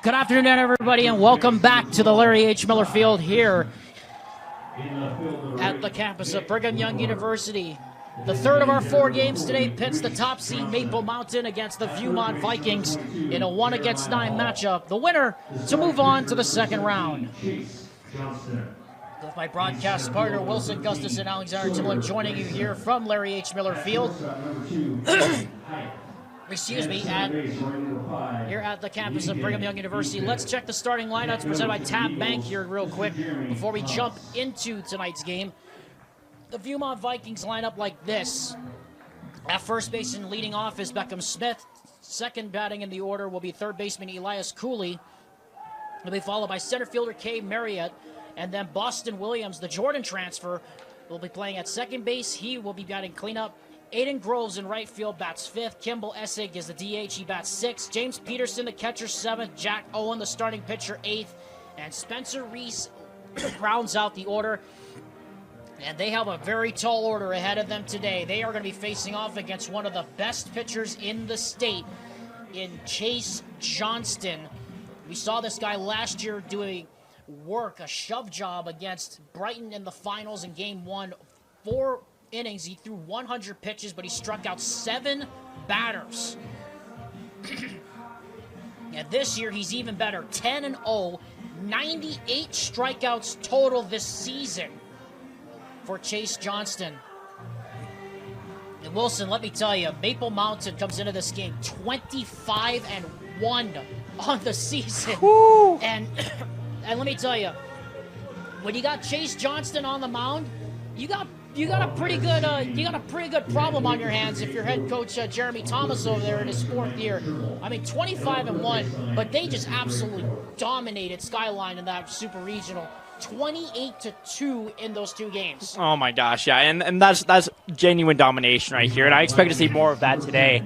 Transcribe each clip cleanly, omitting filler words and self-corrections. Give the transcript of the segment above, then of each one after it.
Good afternoon, everybody, and welcome back to the Larry H. Miller Field here at the campus of Brigham Young University. The third of our 4 games today pits the top seed Maple Mountain against the Viewmont Vikings in a 1-9 matchup. The winner to move on to the second round. With my broadcast partner Wilson Gustafson, Alexander Timlin, joining you here from Larry H. Miller Field. Excuse me, here at the campus of Brigham Young University. Let's check the starting lineups presented by Tab Bank here real quick before we jump into tonight's game. The Viewmont Vikings line up like this. At first base and leading off is Beckham Smith. Second batting in the order will be third baseman Elias Cooley. He'll be followed by center fielder Kay Marriott. And then Boston Williams, the Jordan transfer, will be playing at second base. He will be batting cleanup. Aiden Groves in right field bats 5th. Kimball Essig is the DH. He bats 6th. James Peterson, the catcher, 7th. Jack Owen, the starting pitcher, 8th. And Spencer Reese rounds out the order. And they have a very tall order ahead of them today. They are going to be facing off against one of the best pitchers in the state in Chase Johnston. We saw this guy last year doing work, a shove job against Brighton in the finals in game 1. 4 innings, he threw 100 pitches, but he struck out 7 batters. And this year, he's even better. 10-0, 98 strikeouts total this season for Chase Johnston. And Wilson, let me tell you, Maple Mountain comes into this game 25-1 on the season. Woo! And let me tell you, when you got Chase Johnston on the mound, you got a pretty good problem on your hands if your head coach Jeremy Thomas over there in his 4th year. I mean, 25-1, but they just absolutely dominated Skyline in that super regional. 28-2 in those 2 games. Oh my gosh, yeah, and that's genuine domination right here, and I expect to see more of that today.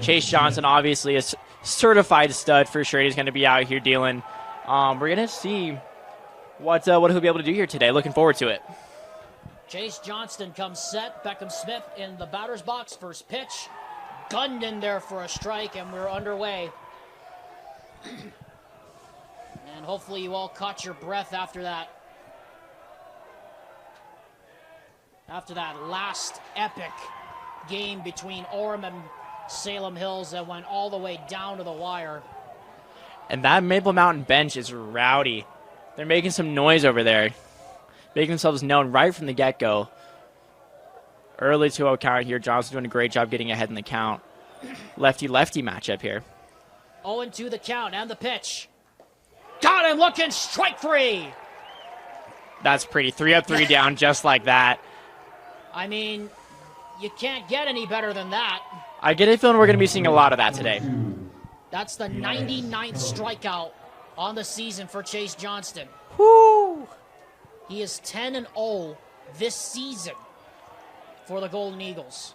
Chase Johnson obviously is certified stud for sure. He's going to be out here dealing. We're going to see what he'll be able to do here today. Looking forward to it. Chase Johnston comes set. Beckham Smith in the batter's box. First pitch. Gunned in there for a strike, and we're underway. And hopefully you all caught your breath after that. After that last epic game between Orem and Salem Hills that went all the way down to the wire. And that Maple Mountain bench is rowdy. They're making some noise over there, making themselves known right from the get-go. Early 2-0 count here. Johnson doing a great job getting ahead in the count. Lefty-lefty matchup here. 0-2 the count and the pitch. Got him looking, strike 3. That's pretty. 3 up, 3 down, just like that. I mean, you can't get any better than that. I get a feeling we're going to be seeing a lot of that today. That's the 99th strikeout on the season for Chase Johnston. Woo! He is 10-0 this season for the Golden Eagles.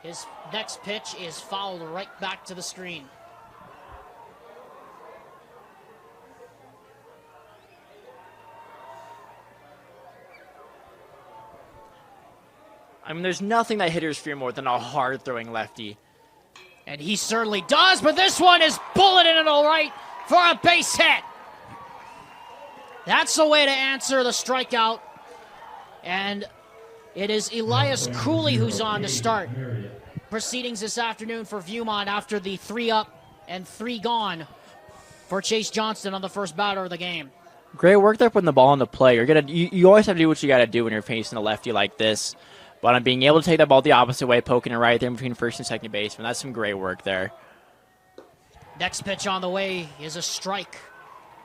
His next pitch is fouled right back to the screen. I mean, there's nothing that hitters fear more than a hard-throwing lefty. And he certainly does, but this one is bulleted in all right for a base hit. That's the way to answer the strikeout. And it is Elias Cooley who's on to start proceedings this afternoon for Viewmont after the 3 up and 3 gone for Chase Johnston on the first batter of the game. Great work there putting the ball on the play. You always have to do what you got to do when you're facing a lefty like this. But on being able to take that ball the opposite way, poking it right there between first and second baseman, that's some great work there. Next pitch on the way is a strike,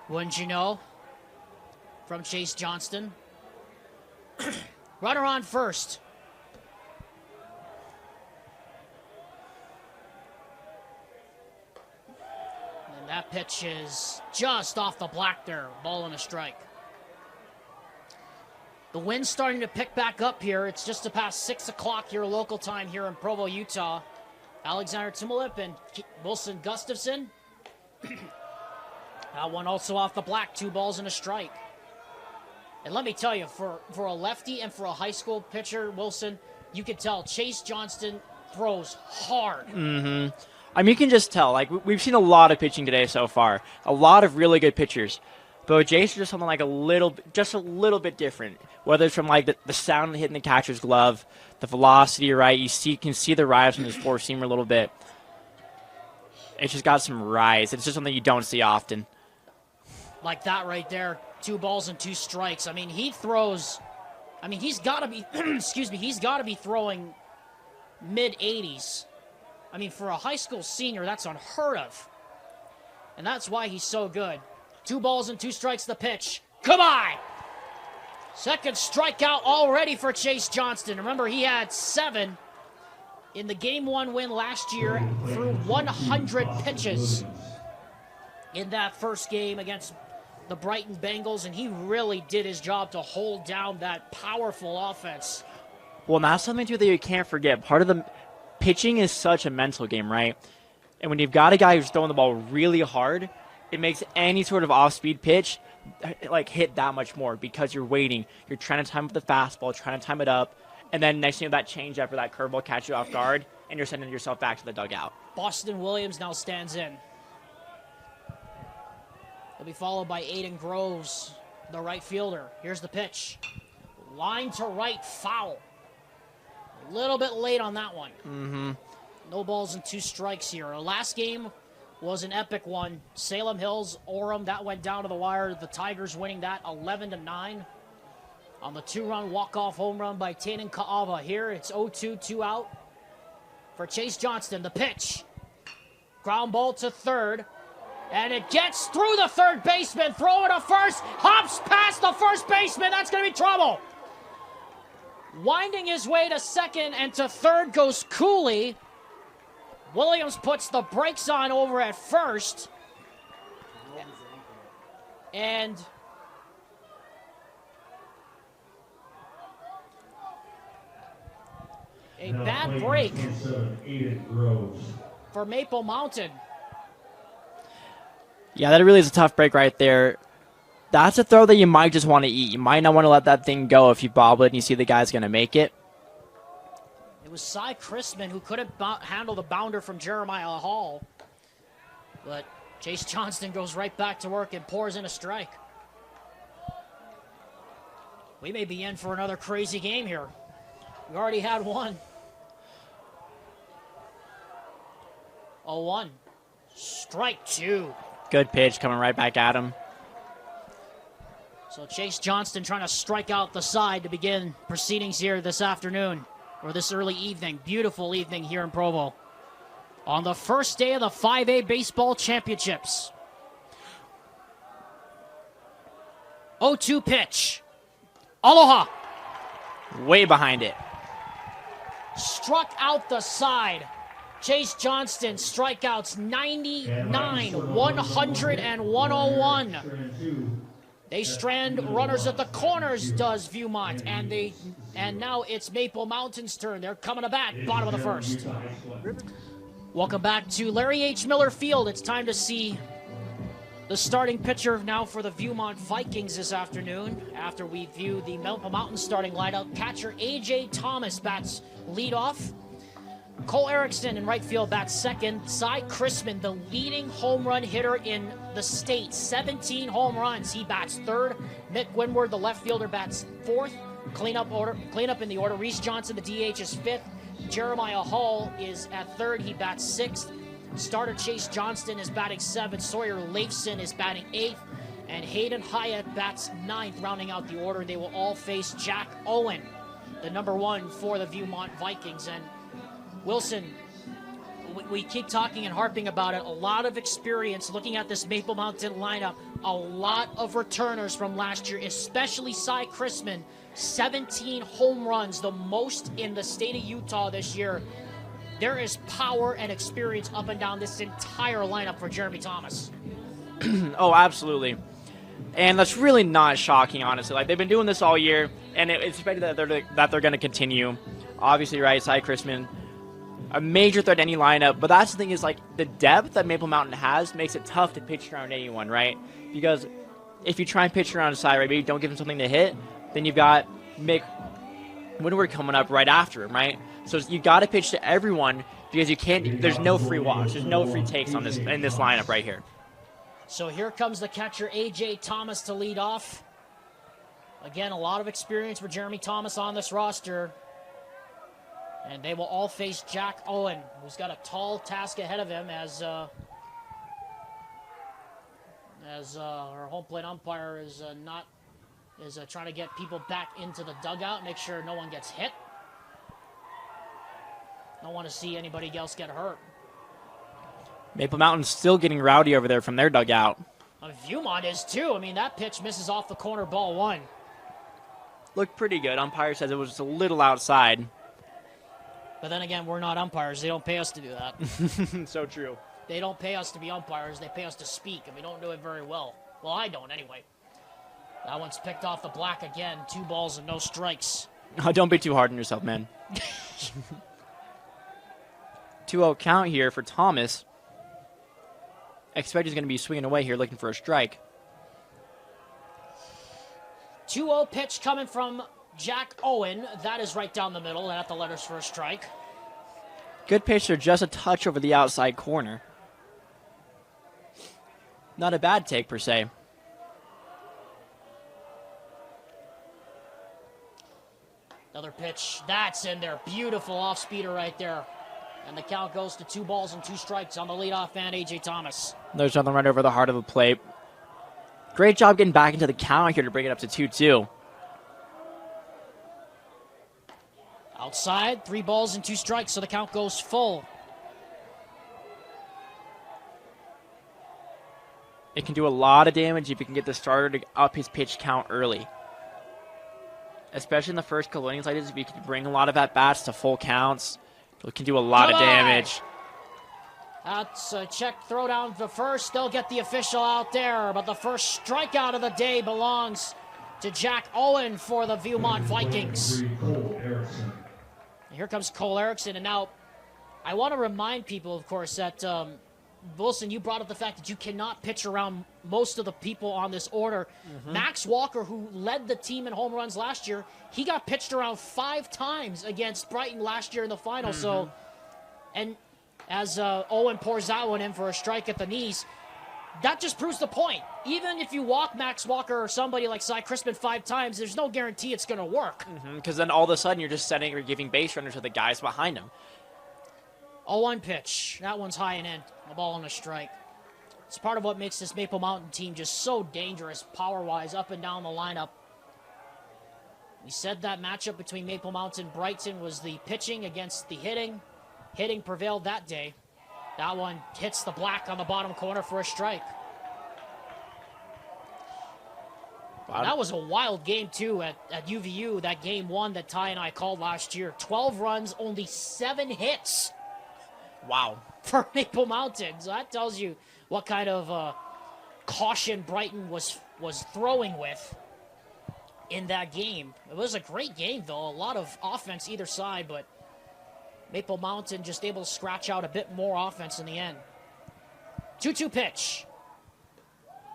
wouldn't you know, from Chase Johnston. Runner on first. And that pitch is just off the black there. Ball and a strike. The wind's starting to pick back up here. It's just past 6 o'clock here local time here in Provo, Utah. Alexander Timolip and Wilson Gustafson. That one also off the black. 2 balls and a strike. And let me tell you, for a lefty and for a high school pitcher, Wilson, you could tell Chase Johnston throws hard. Mm-hmm. I mean, you can just tell. Like, we've seen a lot of pitching today so far. A lot of really good pitchers. But with Jason, just something like a little bit different. Whether it's from like the sound hitting the catcher's glove, the velocity, right? You can see the rise from his four-seamer a little bit. It's just got some rise. It's just something you don't see often. Like that right there. 2 balls and 2 strikes. I mean, he throws. I mean, he's got to be. Excuse me. He's got to be throwing mid-80s. I mean, for a high school senior, that's unheard of. And that's why he's so good. 2 balls and 2 strikes the pitch. Come on! Second strikeout already for Chase Johnston. Remember, he had 7 in the Game 1 win last year through 100 pitches in that first game against the Brighton Bengals, and he really did his job to hold down that powerful offense. Well, and that's something, too, that you can't forget. Part of the pitching is such a mental game, right? And when you've got a guy who's throwing the ball really hard, it makes any sort of off-speed pitch like hit that much more because you're waiting. You're trying to time up the fastball, trying to time it up, and then next thing you know, that changeup or that curveball catch you off guard, and you're sending yourself back to the dugout. Boston Williams now stands in. He'll be followed by Aiden Groves, the right fielder. Here's the pitch. Line to right, foul. A little bit late on that one. Mm-hmm. No balls and 2 strikes here. Our last game was an epic one. Salem Hills, Orem, that went down to the wire. The Tigers winning that 11-9 on the 2-run walk-off home run by Tannen Kaava. Here it's 0-2, 2 out for Chase Johnston. The pitch. Ground ball to third. And it gets through the third baseman. Throw it to first. Hops past the first baseman. That's going to be trouble. Winding his way to second and to third goes Cooley. Williams puts the brakes on over at first. And a bad break for Maple Mountain. Yeah, that really is a tough break right there. That's a throw that you might just want to eat. You might not want to let that thing go if you bobble it and you see the guy's going to make it. It was Cy Chrisman who couldn't handle the bounder from Jeremiah Hall. But Chase Johnston goes right back to work and pours in a strike. We may be in for another crazy game here. We already had one. 0-1. Strike 2. Good pitch coming right back at him. So Chase Johnston trying to strike out the side to begin proceedings here this afternoon, or this early evening. Beautiful evening here in Provo. On the first day of the 5A Baseball Championships. 0-2 pitch. Aloha. Way behind it. Struck out the side. Chase Johnston strikeouts 99, 100, and 101. They strand runners at the corners, does Viewmont, and now it's Maple Mountain's turn. They're coming to bat, bottom of the first. Welcome back to Larry H. Miller Field. It's time to see the starting pitcher now for the Viewmont Vikings this afternoon. After we view the Maple Mountain starting lineup, catcher A.J. Thomas bats leadoff. Cole Erickson in right field bats second. Cy Chrisman, the leading home run hitter in the state, 17 home runs. He bats third. Mick Winward, the left fielder, bats fourth. Cleanup in the order. Reese Johnson, the DH, is fifth. Jeremiah Hall is at third. He bats sixth. Starter Chase Johnston is batting seventh. Sawyer Leifson is batting eighth. And Hayden Hyatt bats ninth, rounding out the order. They will all face Jack Owen, the number one for the Viewmont Vikings. And Wilson, we keep talking and harping about it. A lot of experience looking at this Maple Mountain lineup. A lot of returners from last year, especially Cy Chrisman. 17 home runs, the most in the state of Utah this year. There is power and experience up and down this entire lineup for Jeremy Thomas. Oh, absolutely. And that's really not shocking, honestly. Like, they've been doing this all year, and it's expected that they're going to continue. Obviously, right, Cy Chrisman, a major threat to any lineup, but that's the thing is, like, the depth that Maple Mountain has makes it tough to pitch around anyone, right? Because if you try and pitch around Cy, right, maybe don't give him something to hit, then you've got Mick Winward coming up right after him, right? So you got to pitch to everyone, because you can't. There's no free walks. There's no free takes on this in this lineup right here. So here comes the catcher, A.J. Thomas, to lead off. Again, a lot of experience for Jeremy Thomas on this roster. And they will all face Jack Owen, who's got a tall task ahead of him as our home plate umpire is trying to get people back into the dugout, make sure no one gets hit. Don't want to see anybody else get hurt. Maple Mountain's still getting rowdy over there from their dugout. Viewmont is too. I mean, that pitch misses off the corner, ball one. Looked pretty good. Umpire says it was just a little outside. But then again, we're not umpires. They don't pay us to do that. So true. They don't pay us to be umpires. They pay us to speak, and we don't do it very well. Well, I don't anyway. That one's picked off the black again. 2 balls and no strikes. Oh, don't be too hard on yourself, man. 2-0 count here for Thomas. Expect he's going to be swinging away here looking for a strike. 2-0 pitch coming from Jack Owen. That is right down the middle and at the letters for a strike. Good pitch there, just a touch over the outside corner. Not a bad take per se. Another pitch. That's in there. Beautiful off-speeder right there. And the count goes to 2 balls and 2 strikes on the leadoff man, A.J. Thomas. There's nothing right over the heart of the plate. Great job getting back into the count here to bring it up to 2-2. Outside, 3 balls and 2 strikes, so the count goes full. It can do a lot of damage if you can get the starter to up his pitch count early. Especially in the first couple innings like this, if you can bring a lot of at-bats to full counts, it can do a lot of damage. That's a check, throw down to first. They'll get the official out there, but the first strikeout of the day belongs to Jack Owen for the Viewmont Vikings. Here comes Cole Erickson, and now I want to remind people, of course, that Wilson, you brought up the fact that you cannot pitch around most of the people on this order. Max Walker, who led the team in home runs last year, he got pitched around 5 times against Brighton last year in the final. So, and as Owen pours that one in for a strike at the knees, that just proves the point. Even if you walk Max Walker or somebody like Cy Crispin 5 times, there's no guarantee it's going to work. Because then all of a sudden you're just setting or giving base runners to the guys behind him. 0-1 pitch. That one's high and in. A ball and a strike. It's part of what makes this Maple Mountain team just so dangerous power-wise up and down the lineup. We said that matchup between Maple Mountain and Brighton was the pitching against the hitting. Hitting prevailed that day. That one hits the black on the bottom corner for a strike. That was a wild game, too, at UVU, that game 1 that Ty and I called last year. 12 runs, only 7 hits. Wow. For Maple Mountain. So that tells you what kind of caution Brighton was throwing with in that game. It was a great game, though. A lot of offense either side, but Maple Mountain just able to scratch out a bit more offense in the end. 2-2 pitch.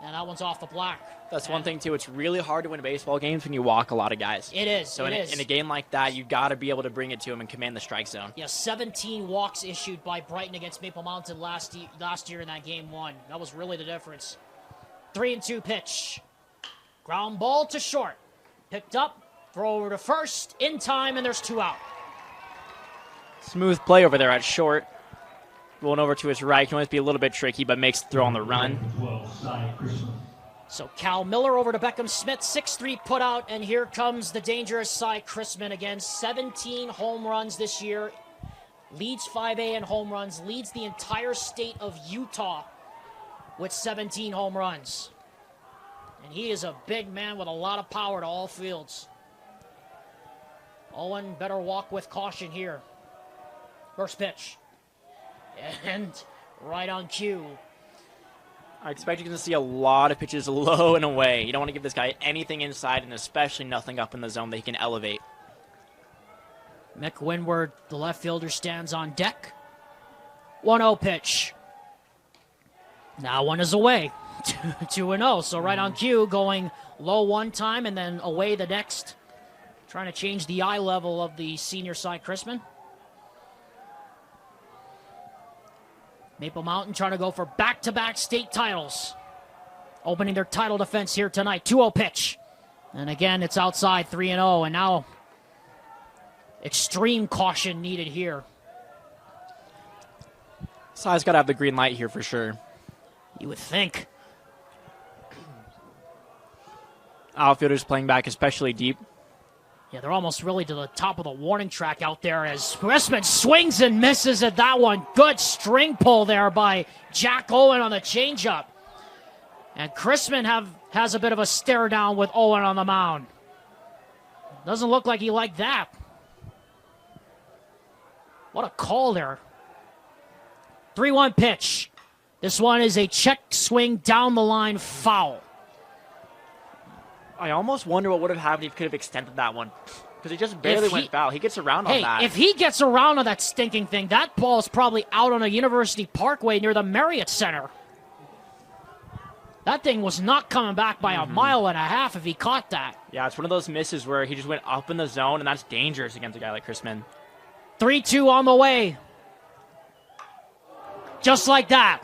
And that one's off the black. That's one thing, too. It's really hard to win baseball games when you walk a lot of guys. It is. So in a game like that, you got to be able to bring it to him and command the strike zone. Yeah, 17 walks issued by Brighton against Maple Mountain last year in that game 1. That was really the difference. 3-2 pitch. Ground ball to short. Picked up. Throw over to first. In time, and there's 2 out. Smooth play over there at short. Rolling over to his right. Can always be a little bit tricky, but makes the throw on the run. So Cal Miller over to Beckham Smith, 6-3 put out, and here comes the dangerous Cy Chrisman again. 17 home runs this year, leads 5A in home runs, leads the entire state of Utah with 17 home runs. And he is a big man with a lot of power to all fields. Owen better walk with caution here. First pitch. And right on cue. I expect you to see a lot of pitches low and away. You don't want to give this guy anything inside, and especially nothing up in the zone that he can elevate. Mick Winward, the left fielder, stands on deck. 1-0 pitch. Now one is away. 2-0. So right on cue, going low one time and then away the next. Trying to change the eye level of the senior Cy Chrisman. Maple Mountain trying to go for back-to-back state titles. Opening their title defense here tonight. 2-0 pitch. And again, it's outside 3-0. And now extreme caution needed here. Sai's got to have the green light here for sure. You would think. Outfielders playing back especially deep. Yeah, they're almost really to the top of the warning track out there as Chrisman swings and misses at that one. Good string pull there by Jack Owen on the changeup. And Chrisman has a bit of a stare down with Owen on the mound. Doesn't look like he liked that. What a call there. 3-1 pitch. This one is a check swing down the line foul. I almost wonder what would have happened if he could have extended that one. Because he just barely went foul. He gets around on that. If he gets around on that stinking thing, that ball is probably out on a University Parkway near the Marriott Center. That thing was not coming back by a mile and a half if he caught that. Yeah, it's one of those misses where he just went up in the zone, and that's dangerous against a guy like Chrisman. 3-2 on the way. Just like that.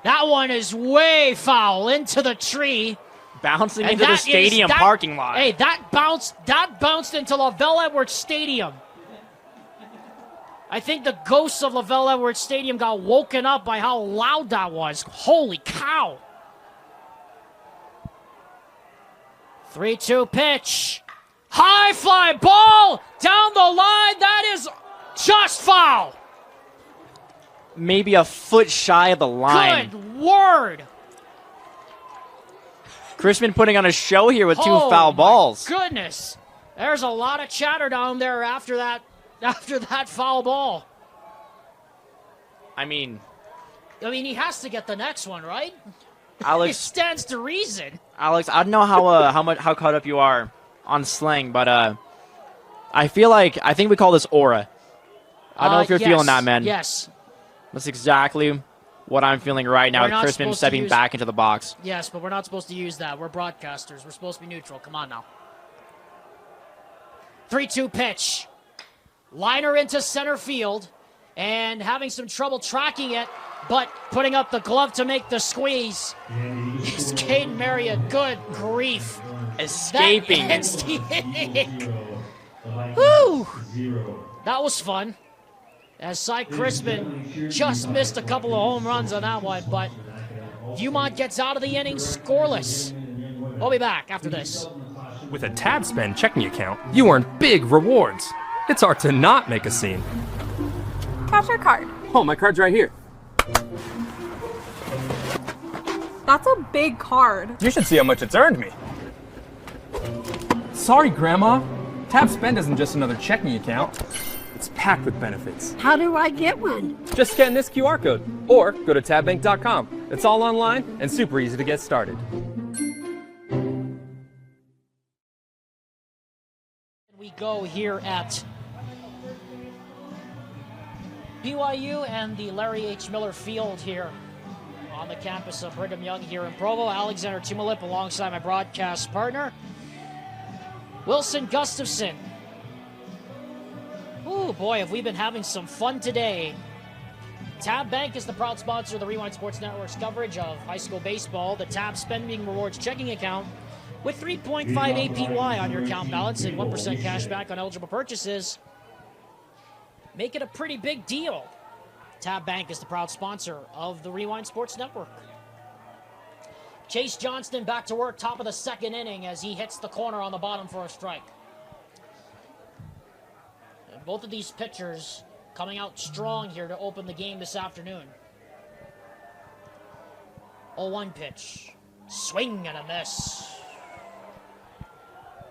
That one is way foul into the tree. Bouncing into the stadium parking lot. Hey, that bounced into Lavelle Edwards Stadium. I think the ghosts of Lavelle Edwards Stadium got woken up by how loud that was. Holy cow. 3-2 pitch. High fly ball down the line. That is just foul. Maybe a foot shy of the line. Good word. Chrisman putting on a show here with 2 foul balls. Goodness. There's a lot of chatter down there after that foul ball. I mean, he has to get the next one, right? Alex, it stands to reason. Alex, I don't know how caught up you are on slang, but I think we call this aura. I don't know if you're feeling that, man. Yes. That's exactly what I'm feeling right now with Chrisman stepping back into the box. Yes, but we're not supposed to use that. We're broadcasters. We're supposed to be neutral. Come on now. 3-2 pitch. Liner into center field and having some trouble tracking it, but putting up the glove to make the squeeze is Caden Marriott. Good grief. Escaping. That ends the inning. Whew. That was fun. As Cy Crispin just missed a couple of home runs on that one, but Viewmont gets out of the inning scoreless. We'll be back after this. With a Tab Spend checking account, you earn big rewards. It's hard to not make a scene. Cash or card? Oh, my card's right here. That's a big card. You should see how much it's earned me. Sorry, Grandma. Tab Spend isn't just another checking account. It's packed with benefits. How do I get one? Just scan this QR code or go to tabbank.com. It's all online and super easy to get started. We go here at BYU and the Larry H. Miller Field here on the campus of Brigham Young here in Provo. Alexander Tumulip alongside my broadcast partner, Wilson Gustafson. Oh boy, have we been having some fun today. Tab Bank is the proud sponsor of the Rewind Sports Network's coverage of high school baseball. The Tab Spending Rewards checking account with 3.5 APY on your account balance and 1% cash back on eligible purchases. Make it a pretty big deal. Tab Bank is the proud sponsor of the Rewind Sports Network. Chase Johnston back to work, top of the second inning as he hits the corner on the bottom for a strike. And both of these pitchers coming out strong here to open the game this afternoon. 0-1 pitch. Swing and a miss.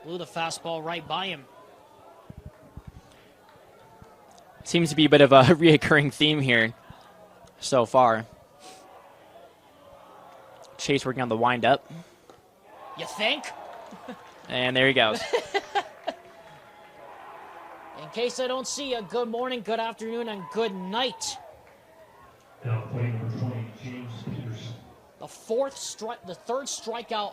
Blew the fastball right by him. Seems to be a bit of a reoccurring theme here so far. Chase working on the wind-up. You think? And there he goes. In case I don't see you, good morning, good afternoon, and good night. Now playing for 20, James Peterson. The fourth strikeout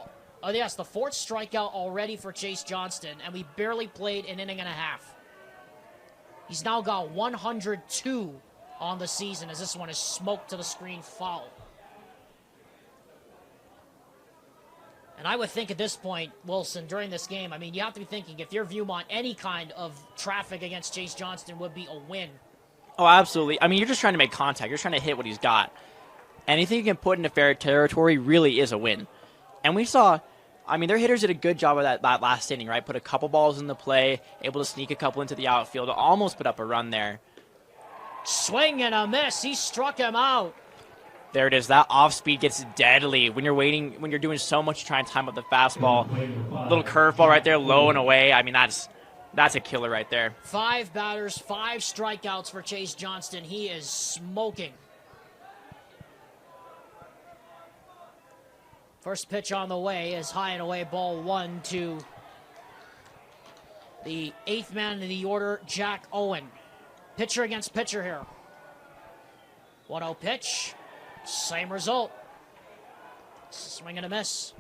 already for Chase Johnston, and we barely played an inning and a half. He's now got 102 on the season, as this one is smoked to the screen foul. And I would think at this point, Wilson, during this game, I mean, you have to be thinking, if you're Viewmont, any kind of traffic against Chase Johnston would be a win. Oh, absolutely. I mean, you're just trying to make contact. You're trying to hit what he's got. Anything you can put into fair territory really is a win. And we saw, I mean, their hitters did a good job of that last inning, right? Put a couple balls in the play, able to sneak a couple into the outfield, almost put up a run there. Swing and a miss. He struck him out. There it is. That off speed gets deadly when you're doing so much to try and time up the fastball. Little curveball right there, low and away. I mean, that's a killer right there. 5 batters, 5 strikeouts for Chase Johnston. He is smoking. First pitch on the way is high and away, ball 1 to the 8th man in the order, Jack Owen. Pitcher against pitcher here. 1-0 pitch. Same result. Swing and a miss.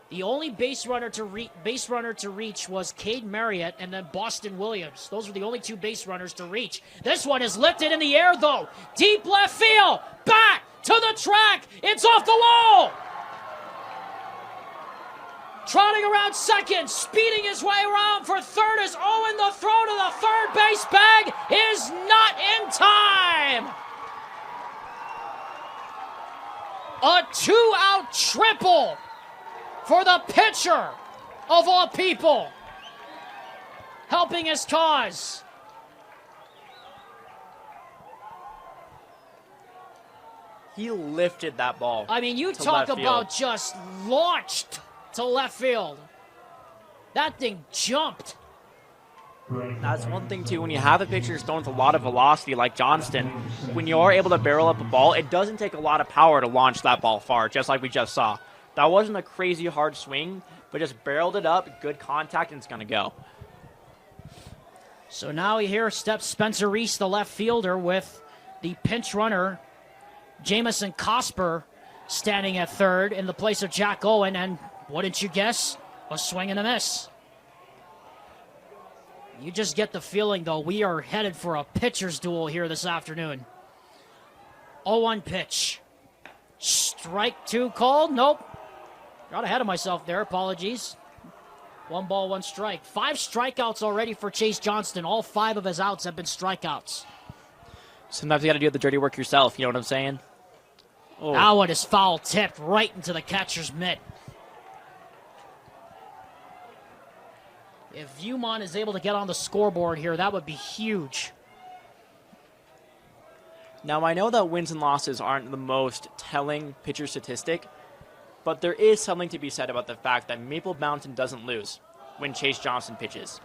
The only base runner to reach was Cade Marriott and then Boston Williams. Those were the only 2 base runners to reach. This one is lifted in the air, though. Deep left field. Back to the track. It's off the wall. Trotting around second, speeding his way around for third is Owen. The throw to the third base bag is not in time. A 2-out triple for the pitcher of all people, helping his cause. He lifted that ball. I mean, you talk about just launched to left field. That thing jumped. That's one thing, too. When you have a pitcher thrown with a lot of velocity like Johnston, when you are able to barrel up a ball, it doesn't take a lot of power to launch that ball far, just like we just saw. That wasn't a crazy hard swing, but just barreled it up, good contact, and it's going to go. So now here steps Spencer Reese, the left fielder, with the pinch runner, Jamison Cosper, standing at third in the place of Jack Owen, and wouldn't you guess, a swing and a miss. You just get the feeling, though, we are headed for a pitcher's duel here this afternoon. 0-1 pitch. Strike 2 called. Nope. Got ahead of myself there. Apologies. 1 ball, 1 strike. 5 strikeouts already for Chase Johnston. All 5 of his outs have been strikeouts. Sometimes you got to do the dirty work yourself. You know what I'm saying? Oh. That one is foul tipped right into the catcher's mitt. If Viewmont is able to get on the scoreboard here, that would be huge. Now, I know that wins and losses aren't the most telling pitcher statistic, but there is something to be said about the fact that Maple Mountain doesn't lose when Chase Johnston pitches.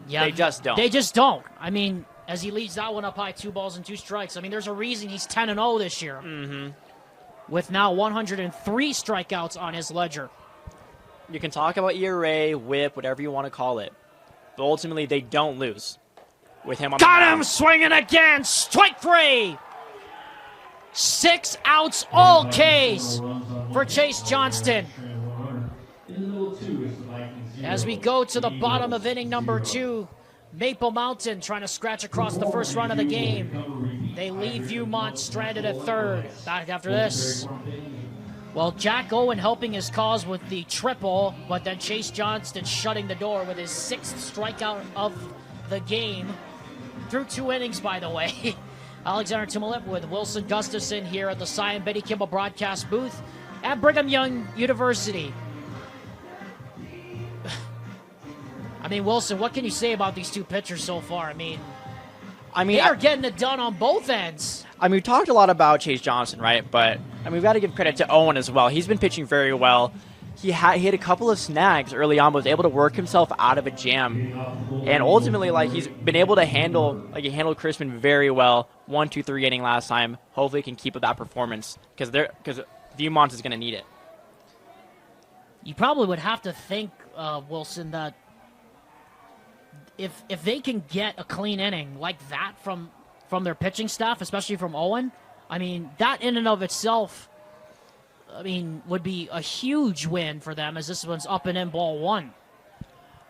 Yeah, they just don't. They just don't. I mean, as he leads that one up high, 2 balls and 2 strikes. I mean, there's a reason he's 10-0 this year. Mm-hmm. With now 103 strikeouts on his ledger. You can talk about ERA, whip, whatever you want to call it, but ultimately they don't lose with him on the mound. Got him swinging again. Strike 3. 6 outs, all Ks for Chase Johnston. As we go to the bottom of inning number 2, Maple Mountain trying to scratch across the first run of the game. They leave Viewmont stranded at third. Back after this. Well, Jack Owen helping his cause with the triple, but then Chase Johnston shutting the door with his 6th strikeout of the game. Through 2 innings, by the way. Alexander Timolip with Wilson Gustafson here at the Cy and Betty Kimball broadcast booth at Brigham Young University. I mean, Wilson, what can you say about these 2 pitchers so far? I mean, they are getting it done on both ends. I mean, we talked a lot about Chase Johnston, right? But I mean, we've got to give credit to Owen as well. He's been pitching very well. He hit a couple of snags early on, but was able to work himself out of a jam. And ultimately, he's been able to handle, he handled Crispin very well. 1, 2, 3 inning last time. Hopefully he can keep up that performance because Viewmont is going to need it. You probably would have to think, Wilson, that if they can get a clean inning like that from their pitching staff, especially from Owen, I mean, that in and of itself, would be a huge win for them as this one's up and in ball 1.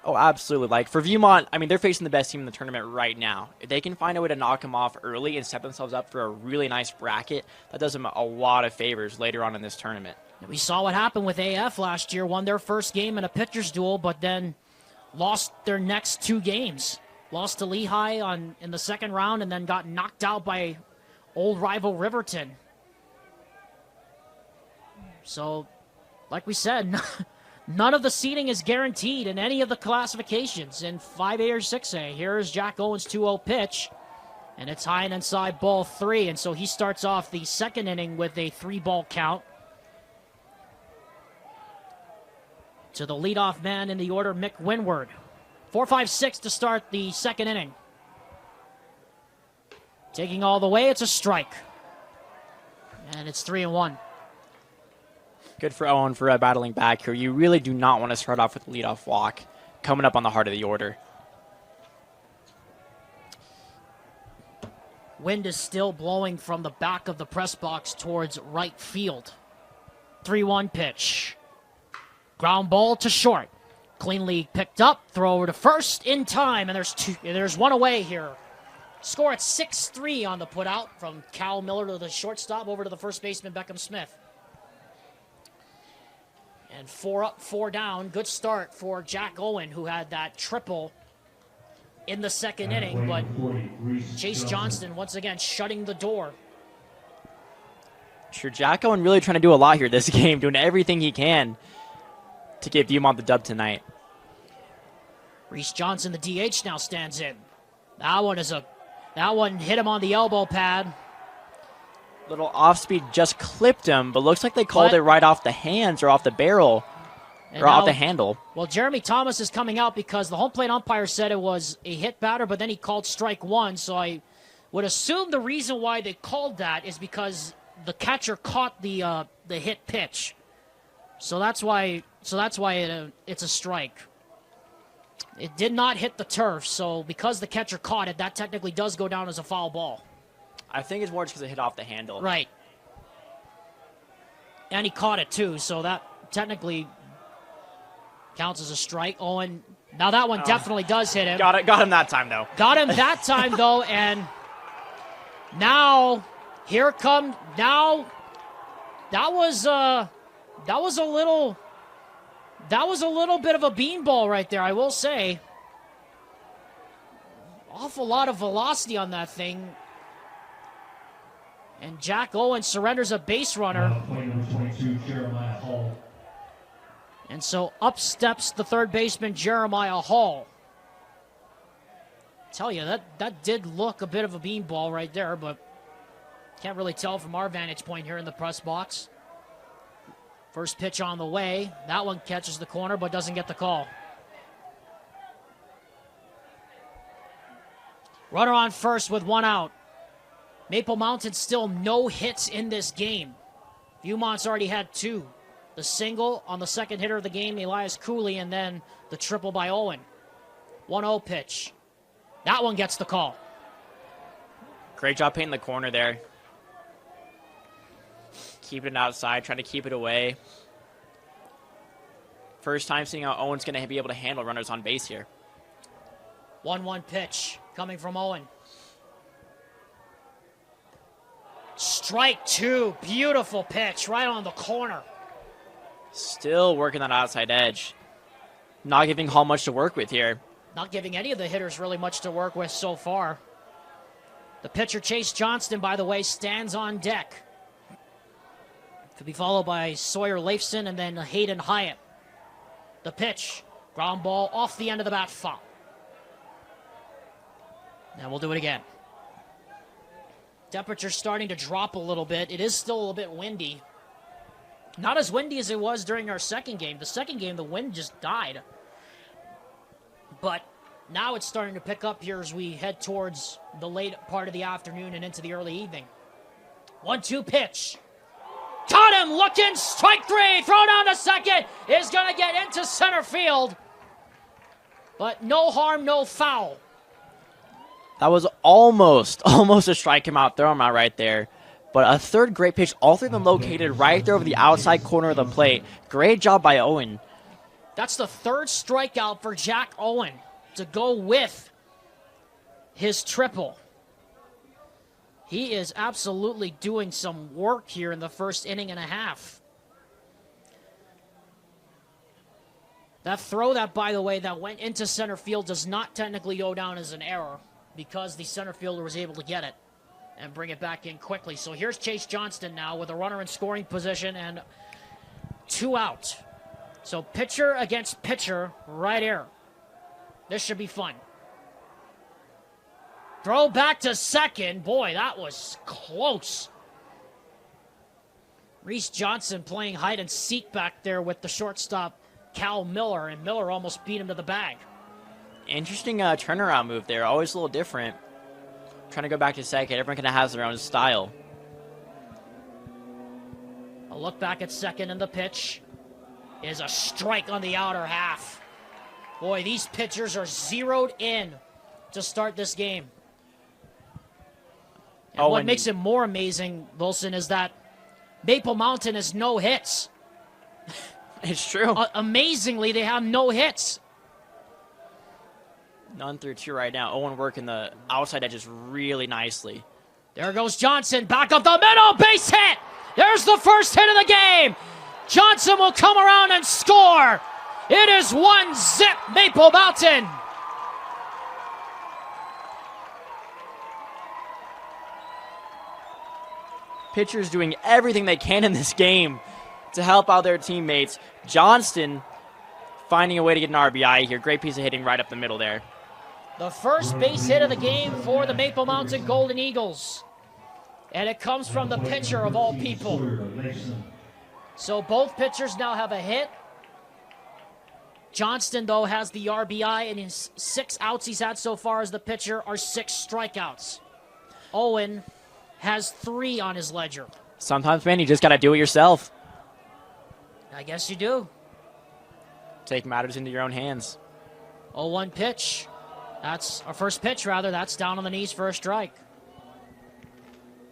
Oh, absolutely. Like, for Viewmont, I mean, they're facing the best team in the tournament right now. If they can find a way to knock them off early and set themselves up for a really nice bracket, that does them a lot of favors later on in this tournament. We saw what happened with AF last year. Won their first game in a pitcher's duel, but then lost their next 2 games. Lost to Lehigh in the second round and then got knocked out by old rival Riverton. So, like we said, none of the seeding is guaranteed in any of the classifications in 5A or 6A. Here's Jack Owens' 2-0 pitch, and it's high and inside ball 3, and so he starts off the second inning with a 3-ball count. To the leadoff man in the order, Mick Winward. 4-5-6 to start the second inning. Taking all the way, it's a strike. And it's 3-1. Good for Owen for battling back here. You really do not want to start off with a leadoff walk coming up on the heart of the order. Wind is still blowing from the back of the press box towards right field. 3-1 pitch. Ground ball to short. Cleanly picked up. Throw over to first in time, and there's one away here. Score at 6-3 on the putout from Cal Miller to the shortstop over to the first baseman Beckham Smith. And 4 up, 4 down. Good start for Jack Owen, who had that triple in the second inning, but Chase Johnston once again shutting the door. Sure, Jack Owen really trying to do a lot here this game, doing everything he can to give Viewmont the dub tonight. Reese Johnson, the DH, now stands in. That one hit him on the elbow pad. Little off speed just clipped him, but looks like they called it right off the hands or off the barrel or off the handle. Well, Jeremy Thomas is coming out because the home plate umpire said it was a hit batter, but then he called strike 1. So I would assume the reason why they called that is because the catcher caught the hit pitch. So that's why it's a strike. It did not hit the turf, so because the catcher caught it, that technically does go down as a foul ball. I think it's more just because it hit off the handle. Right. And he caught it too, so that technically counts as a strike. Owen, now that one definitely does hit him. Got him that time, though. Got him that time, though, and now here come, now that was a little bit of a beanball right there, I will say. Awful lot of velocity on that thing. And Jack Owen surrenders a base runner. And so up steps the third baseman, Jeremiah Hall. Tell you, that did look a bit of a beanball right there, but can't really tell from our vantage point here in the press box. First pitch on the way. That one catches the corner but doesn't get the call. Runner on first with 1 out. Maple Mountain still no hits in this game. Viewmont's already had 2. The single on the second hitter of the game, Elias Cooley, and then the triple by Owen. 1-0 pitch. That one gets the call. Great job painting the corner there. Keeping it outside, trying to keep it away. First time seeing how Owen's going to be able to handle runners on base here. 1-1 pitch coming from Owen. Strike 2. Beautiful pitch right on the corner. Still working that outside edge. Not giving Hall much to work with here. Not giving any of the hitters really much to work with so far. The pitcher, Chase Johnston, by the way, stands on deck. To be followed by Sawyer Leifson and then Hayden Hyatt. The pitch. Ground ball off the end of the bat, foul. Now we'll do it again. Temperature's starting to drop a little bit. It is still a little bit windy. Not as windy as it was during our second game. The second game, the wind just died. But now it's starting to pick up here as we head towards the late part of the afternoon and into the early evening. 1-2 pitch. Caught him, looking, strike 3, throw down to second, is going to get into center field. But no harm, no foul. That was almost a strike him out, throw him out right there. But a third great pitch, all 3 of them located right there over the outside corner of the plate. Great job by Owen. That's the third strikeout for Jack Owen to go with his triple. He is absolutely doing some work here in the first inning and a half. That throw that, by the way, that went into center field does not technically go down as an error because the center fielder was able to get it and bring it back in quickly. So here's Chase Johnston now with a runner in scoring position and 2 out. So pitcher against pitcher right here. This should be fun. Throw back to second. Boy, that was close. Reese Johnson playing hide and seek back there with the shortstop Cal Miller, and Miller almost beat him to the bag. Interesting turnaround move there. Always a little different. Trying to go back to second. Everyone kind of has their own style. A look back at second, and the pitch is a strike on the outer half. Boy, these pitchers are zeroed in to start this game. And what makes it more amazing, Wilson, is that Maple Mountain has no hits. It's true. Amazingly, they have no hits. None through 2 right now. Owen working the outside edges really nicely. There goes Johnson, back up the middle, base hit! There's the first hit of the game! Johnson will come around and score! It is 1-0 Maple Mountain! Pitchers doing everything they can in this game to help out their teammates. Johnston finding a way to get an RBI here. Great piece of hitting right up the middle there. The first base hit of the game for the Maple Mountain Golden Eagles. And it comes from the pitcher of all people. So both pitchers now have a hit. Johnston, though, has the RBI, and his 6 outs he's had so far as the pitcher are 6 strikeouts. Owen has 3 on his ledger. Sometimes, man, you just got to do it yourself. I guess you do. Take matters into your own hands. 0-1 pitch. That's our first pitch, rather. That's down on the knees for a strike.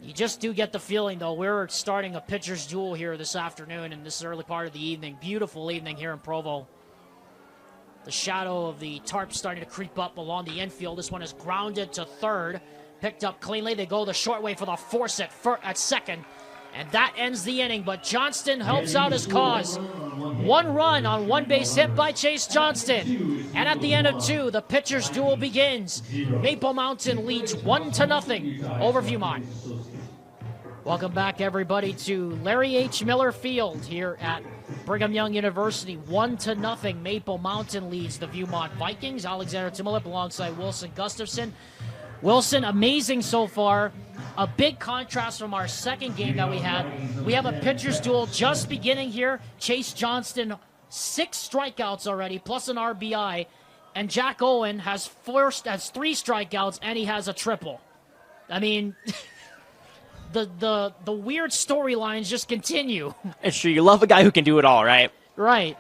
You just do get the feeling, though, we're starting a pitcher's duel here this afternoon in this early part of the evening. Beautiful evening here in Provo. The shadow of the tarp starting to creep up along the infield. This one is grounded to third. Picked up cleanly. They go the short way for the force at second. And that ends the inning, but Johnston helps out his cause. 1 run on 1 base hit by Chase Johnston. And at the end of 2, the pitcher's duel begins. Maple Mountain leads 1-0 over Viewmont. Welcome back, everybody, to Larry H. Miller Field here at Brigham Young University. 1-0. Maple Mountain leads the Viewmont Vikings. Alexander Timolip alongside Wilson Gustafson. Wilson, amazing so far. A big contrast from our second game that we had. We have a pitcher's duel just beginning here. Chase Johnston, 6 strikeouts already, plus an RBI. And Jack Owen has 3 strikeouts, and he has a triple. I mean, the weird storylines just continue. It's true. You love a guy who can do it all, right? Right.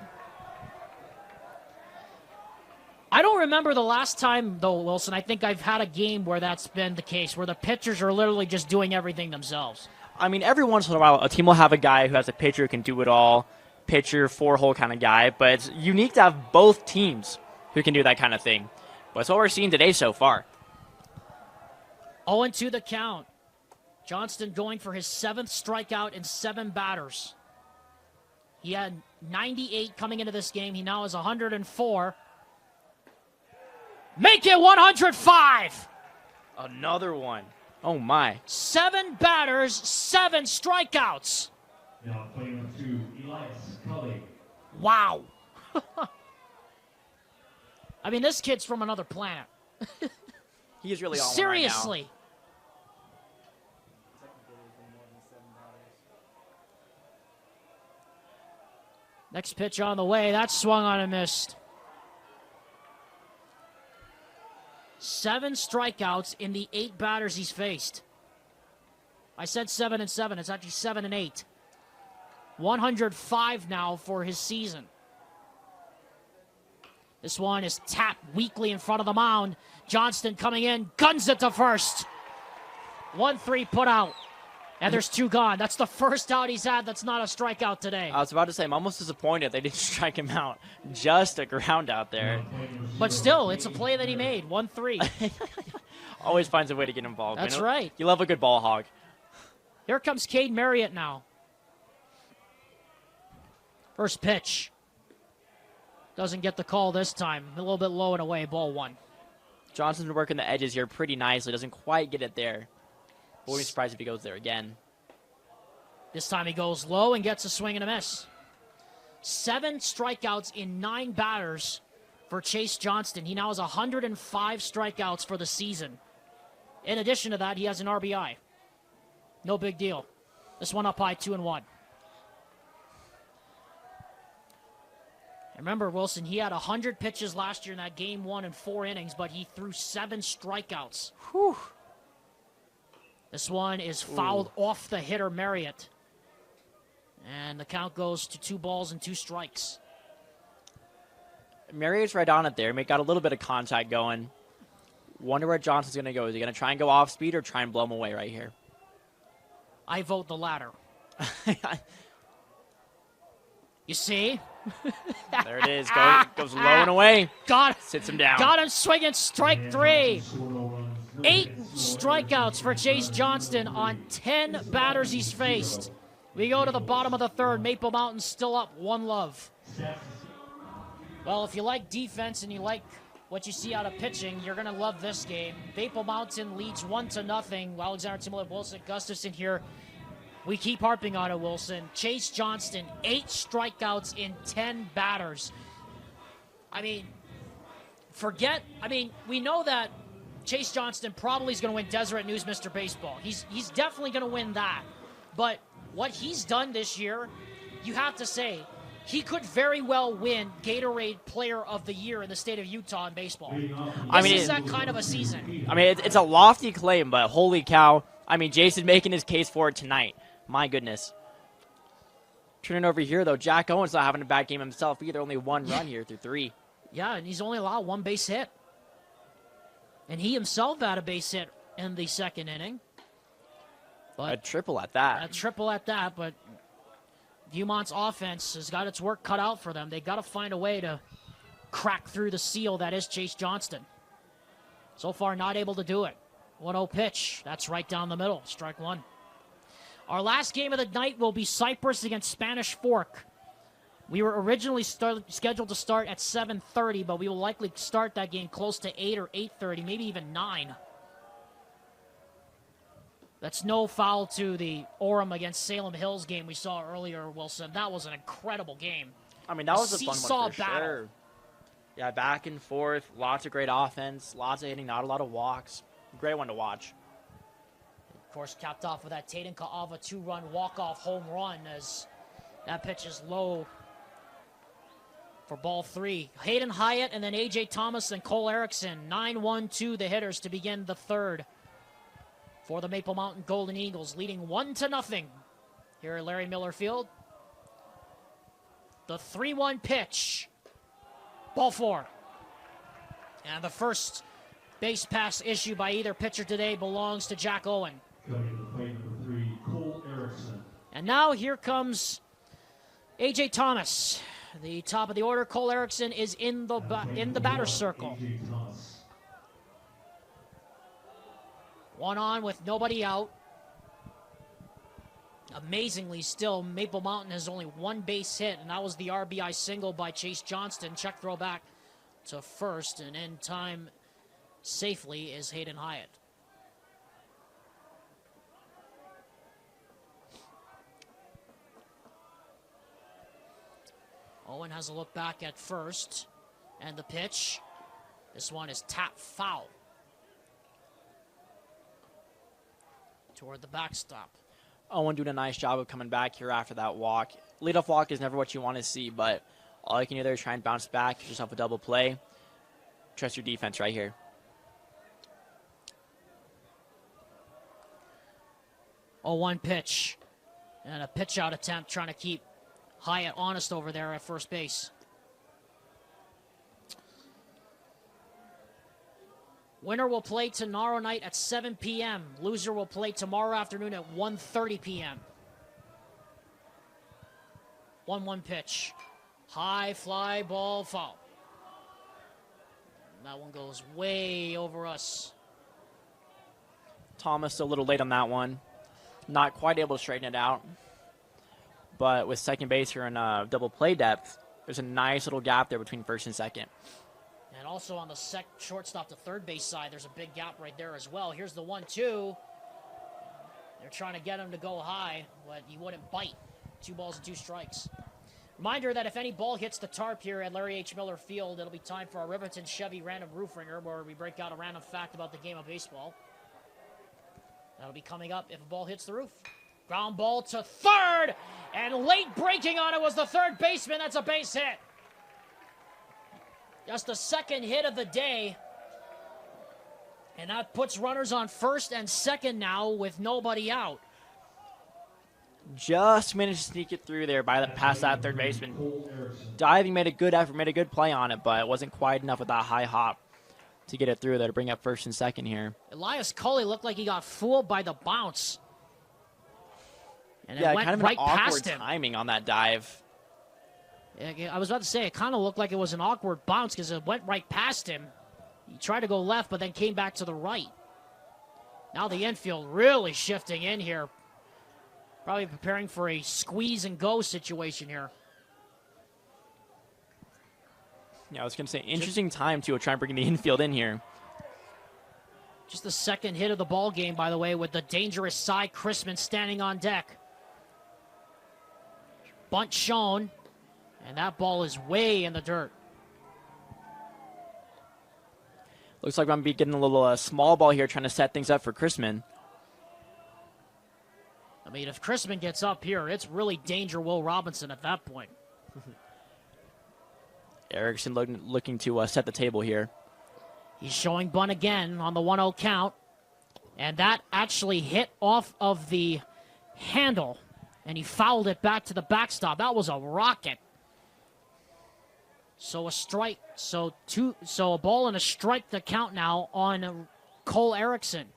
I don't remember the last time, though, Wilson, I think I've had a game where that's been the case, where the pitchers are literally just doing everything themselves. I mean, every once in a while, a team will have a guy who has a pitcher who can do it all, pitcher, 4-hole kind of guy, but it's unique to have both teams who can do that kind of thing. But it's what we're seeing today so far. 0-2 the count. Johnston going for his 7th strikeout in 7 batters. He had 98 coming into this game. He now has 104. Make it 105! Another one. Oh, my. 7 batters, 7 strikeouts. Now playing to Elias Cully. Wow. I mean, this kid's from another planet. He's really on Seriously. One right now. Next pitch on the way. That swung on and missed. 7 strikeouts in the 8 batters he's faced. I said 7 and 7. It's actually 7 and 8. 105 now for his season. This one is tapped weakly in front of the mound. Johnston coming in, guns it to first. 1-3 put out. And there's 2 gone. That's the first out he's had that's not a strikeout today. I was about to say, I'm almost disappointed they didn't strike him out. Just a ground out there. But still, it's a play that he made. 1-3. Always finds a way to get involved. That's right. You love a good ball hog. Here comes Cade Marriott now. First pitch. Doesn't get the call this time. A little bit low and away, ball 1. Johnson's been working the edges here pretty nicely. Doesn't quite get it there. Wouldn't be surprised if he goes there again. This time he goes low and gets a swing and a miss. 7 strikeouts in 9 batters for Chase Johnston. He now has 105 strikeouts for the season. In addition to that, he has an RBI. No big deal. This one up high, 2-1. Remember, Wilson, he had 100 pitches last year in that game 1 in 4 innings, but he threw 7 strikeouts. Whew. This one is fouled off the hitter, Marriott. And the count goes to 2 balls and 2 strikes. Marriott's right on it there. Got a little bit of contact going. Wonder where Johnson's going to go. Is he going to try and go off speed or try and blow him away right here? I vote the latter. You see? There it is. Goes low and away. Sits him down. Got him swinging, strike 3. 8 strikeouts for Chase Johnston on 10 batters he's faced. We go to the bottom of the 3rd. Maple Mountain still up 1-0. Well, if you like defense and you like what you see out of pitching, you're going to love this game. Maple Mountain leads 1-0. Alexander Timberlake, Wilson Gustafson here. We keep harping on it, Wilson. Chase Johnston, 8 strikeouts in 10 batters. We know that Chase Johnston probably is going to win Deseret News Mr. Baseball. He's definitely going to win that. But what he's done this year, you have to say, he could very well win Gatorade Player of the Year in the state of Utah in baseball. This is that kind of a season. It's a lofty claim, but holy cow. Jason's making his case for it tonight. My goodness. Turning over here, though, Jack Owen's not having a bad game himself either. Only 1 run here through 3. Yeah, and he's only allowed 1 base hit. And he himself had a base hit in the 2nd inning. But a triple at that. But Viewmont's offense has got its work cut out for them. They got to find a way to crack through the seal that is Chase Johnston. So far, not able to do it. 1-0 pitch. That's right down the middle. Strike 1. Our last game of the night will be Cypress against Spanish Fork. We were originally scheduled to start at 7:30, but we will likely start that game close to 8 or 8:30, maybe even 9. That's no foul to the Orem against Salem Hills game we saw earlier, Wilson. That was an incredible game. That was a fun one for battle. Sure. Yeah, back and forth, lots of great offense, lots of hitting, not a lot of walks. Great one to watch. Of course, capped off with that Taden Ka'ava 2-run walk-off home run as that pitch is low for ball 3. Hayden Hyatt and then A.J. Thomas and Cole Erickson. 9-1-2 the hitters to begin the 3rd for the Maple Mountain Golden Eagles, leading 1-0 here at Larry Miller Field. The 3-1 pitch. Ball 4. And the first base pass issue by either pitcher today belongs to Jack Owen. Coming to play number 3, Cole Erickson. And now here comes A.J. Thomas. The top of the order, Cole Erickson is in the batter's circle. One on with nobody out. Amazingly still, Maple Mountain has only 1 base hit, and that was the RBI single by Chase Johnston. Check throw back to first, and in time safely is Hayden Hyatt. Owen has a look back at first, and the pitch. This one is tap foul toward the backstop. Owen doing a nice job of coming back here after that walk. Leadoff walk is never what you want to see, but all you can do there is try and bounce back, get yourself a double play. Trust your defense right here. 0-1 pitch. And a pitch out attempt trying to keep Hyatt honest over there at first base. Winner will play tomorrow night at 7 p.m. Loser will play tomorrow afternoon at 1:30 p.m. 1-1 pitch. High fly ball foul. That one goes way over us. Thomas a little late on that one. Not quite able to straighten it out. But with second base here in double play depth, there's a nice little gap there between first and second. And also on the shortstop to third base side, there's a big gap right there as well. Here's the 1-2. They're trying to get him to go high, but he wouldn't bite. 2 balls and 2 strikes. Reminder that if any ball hits the tarp here at Larry H. Miller Field, it'll be time for our Riverton Chevy Random Roof Ringer, where we break out a random fact about the game of baseball. That'll be coming up if a ball hits the roof. Ground ball to third, and late breaking on it was the third baseman. That's a base hit. Just the second hit of the day. And that puts runners on first and second now with nobody out. Just managed to sneak it through there past that third baseman. Diving made a good effort, made a good play on it, but it wasn't quite enough with that high hop to get it through there to bring up first and second here. Elias Culley looked like he got fooled by the bounce. And yeah, it went kind of right an awkward past him. timing on that dive. I was about to say, it kind of looked like it was an awkward bounce because it went right past him. He tried to go left, but then came back to the right. Now the infield really shifting in here. Probably preparing for a squeeze and go situation here. Yeah, I was going to say, interesting time to try and bring the infield in here. Just the second hit of the ball game, by the way, with the dangerous Cy Chrisman standing on deck. Bunt shown, and that ball is way in the dirt. Looks like I'm going to be getting a little small ball here, trying to set things up for Chrisman. I mean, if Chrisman gets up here, it's really danger Will Robinson at that point. Erickson looking to set the table here. He's showing bunt again on the 1-0 count. And that actually hit off of the handle. And he fouled it back to the backstop. That was a rocket. So a strike. So a ball and a strike to count now on Cole Erickson.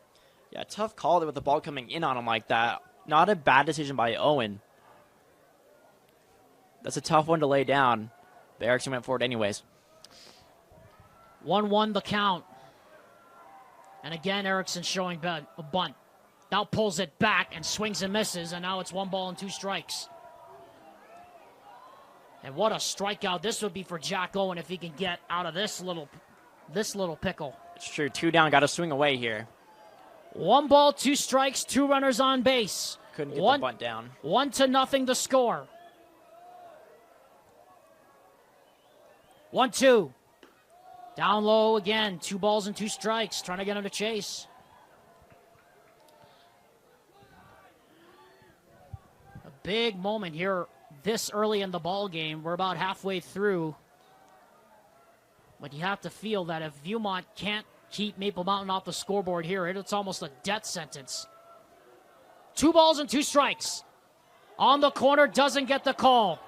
Yeah, tough call there with the ball coming in on him like that. Not a bad decision by Owen. That's a tough one to lay down. But Erickson went for it anyways. 1-1 the count. And again, Erickson showing a bunt. Now pulls it back and swings and misses, and now it's 1 ball and 2 strikes. And what a strikeout this would be for Jack Owen if he can get out of this little pickle. It's true. 2 down. Got to swing away here. 1 ball, 2 strikes, 2 runners on base. Couldn't get the bunt down. 1-0 the score. 1-2. Down low again. 2 balls and 2 strikes. Trying to get him to chase. A big moment here this early in the ball game. We're about halfway through. But you have to feel that if Viewmont can't keep Maple Mountain off the scoreboard here, it's almost a death sentence. 2 balls and 2 strikes. On the corner, doesn't get the call.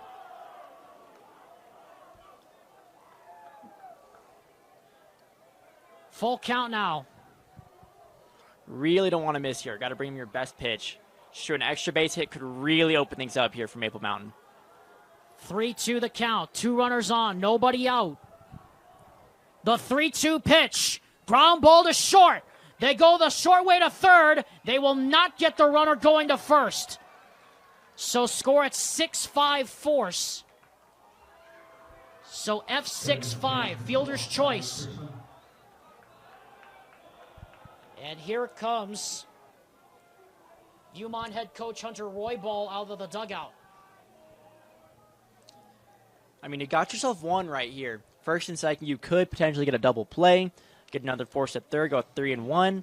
Full count now. Really don't want to miss here. Got to bring him your best pitch. Sure, an extra base hit could really open things up here for Maple Mountain. 3-2 the count. 2 runners on. Nobody out. The 3-2 pitch. Ground ball to short. They go the short way to third. They will not get the runner going to first. So score at 6-5 force. So F6-5, fielder's choice. And here comes Viewmont head coach Hunter Roybal out of the dugout. I mean, you got yourself 1 right here. First and second, you could potentially get a double play, get another force at third, go 3-1.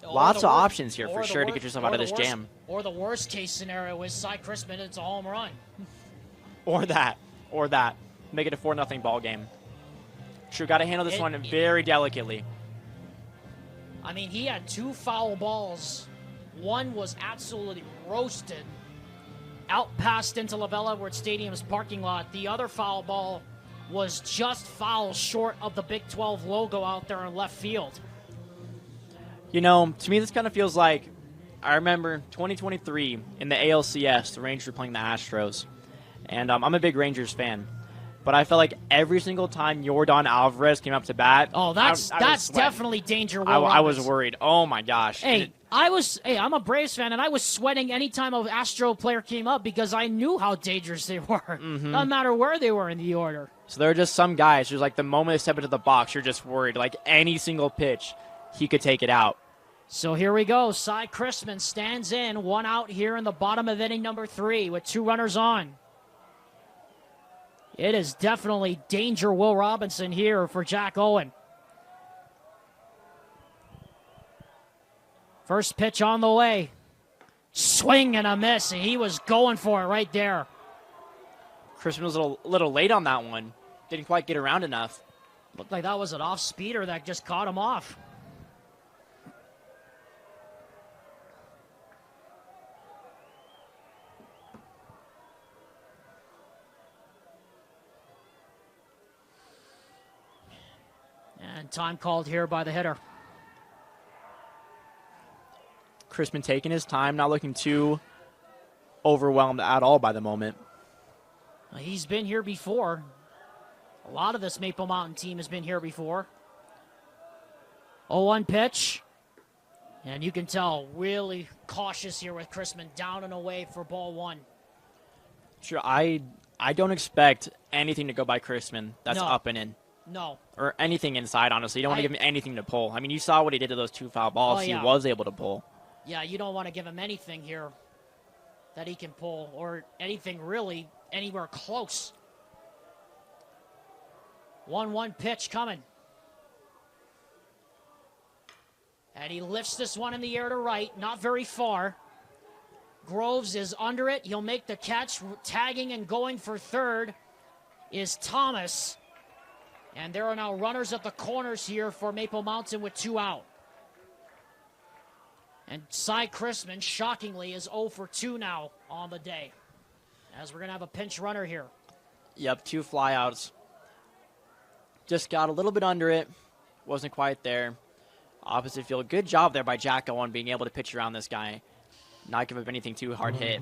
Lots of options here for sure to get yourself out of this jam. Or the worst case scenario is Cy Chrisman, it's a home run. Or that. Make it a 4-0 ball game. True, got to handle this one very delicately. I mean, he had 2 foul balls. One was absolutely roasted, out past into LaVelle Edwards Stadium's parking lot. The other foul ball was just foul short of the Big 12 logo out there in left field. You know, to me, this kind of feels like I remember 2023 in the ALCS, the Rangers were playing the Astros. And I'm a big Rangers fan. But I felt like every single time Yordan Alvarez came up to bat, Oh, that's definitely danger. I was worried. Oh my gosh. Hey, I'm a Braves fan, and I was sweating anytime an Astro player came up because I knew how dangerous they were. Mm-hmm. No matter where they were in the order. So there are just some guys who's like the moment they step into the box, you're just worried. Like any single pitch, he could take it out. So here we go. Cy Chrisman stands in, 1 out here in the bottom of inning number 3 with 2 runners on. It is definitely danger Will Robinson here for Jack Owen. First pitch on the way. Swing and a miss, and he was going for it right there. Chrisman was a little late on that one. Didn't quite get around enough. Looked like that was an off-speeder that just caught him off. And time called here by the hitter. Chrisman taking his time, not looking too overwhelmed at all by the moment. He's been here before. A lot of this Maple Mountain team has been here before. 0-1 pitch. And you can tell, really cautious here with Chrisman, down and away for ball 1. Sure, I don't expect anything to go by Chrisman that's No. up and in. No. Or anything inside, honestly. You don't want to give him anything to pull. I mean, you saw what he did to those 2 foul balls. Oh, yeah. He was able to pull. Yeah, you don't want to give him anything here that he can pull, or anything really anywhere close. 1-1 pitch coming. And he lifts this one in the air to right, not very far. Groves is under it. He'll make the catch. Tagging and going for third is Thomas. And there are now runners at the corners here for Maple Mountain with 2 out. And Cy Chrisman, shockingly, is 0 for 2 now on the day, as we're going to have a pinch runner here. Yep, 2 flyouts. Just got a little bit under it. Wasn't quite there. Opposite field. Good job there by Jack Owen being able to pitch around this guy. Not give up anything too hard hit.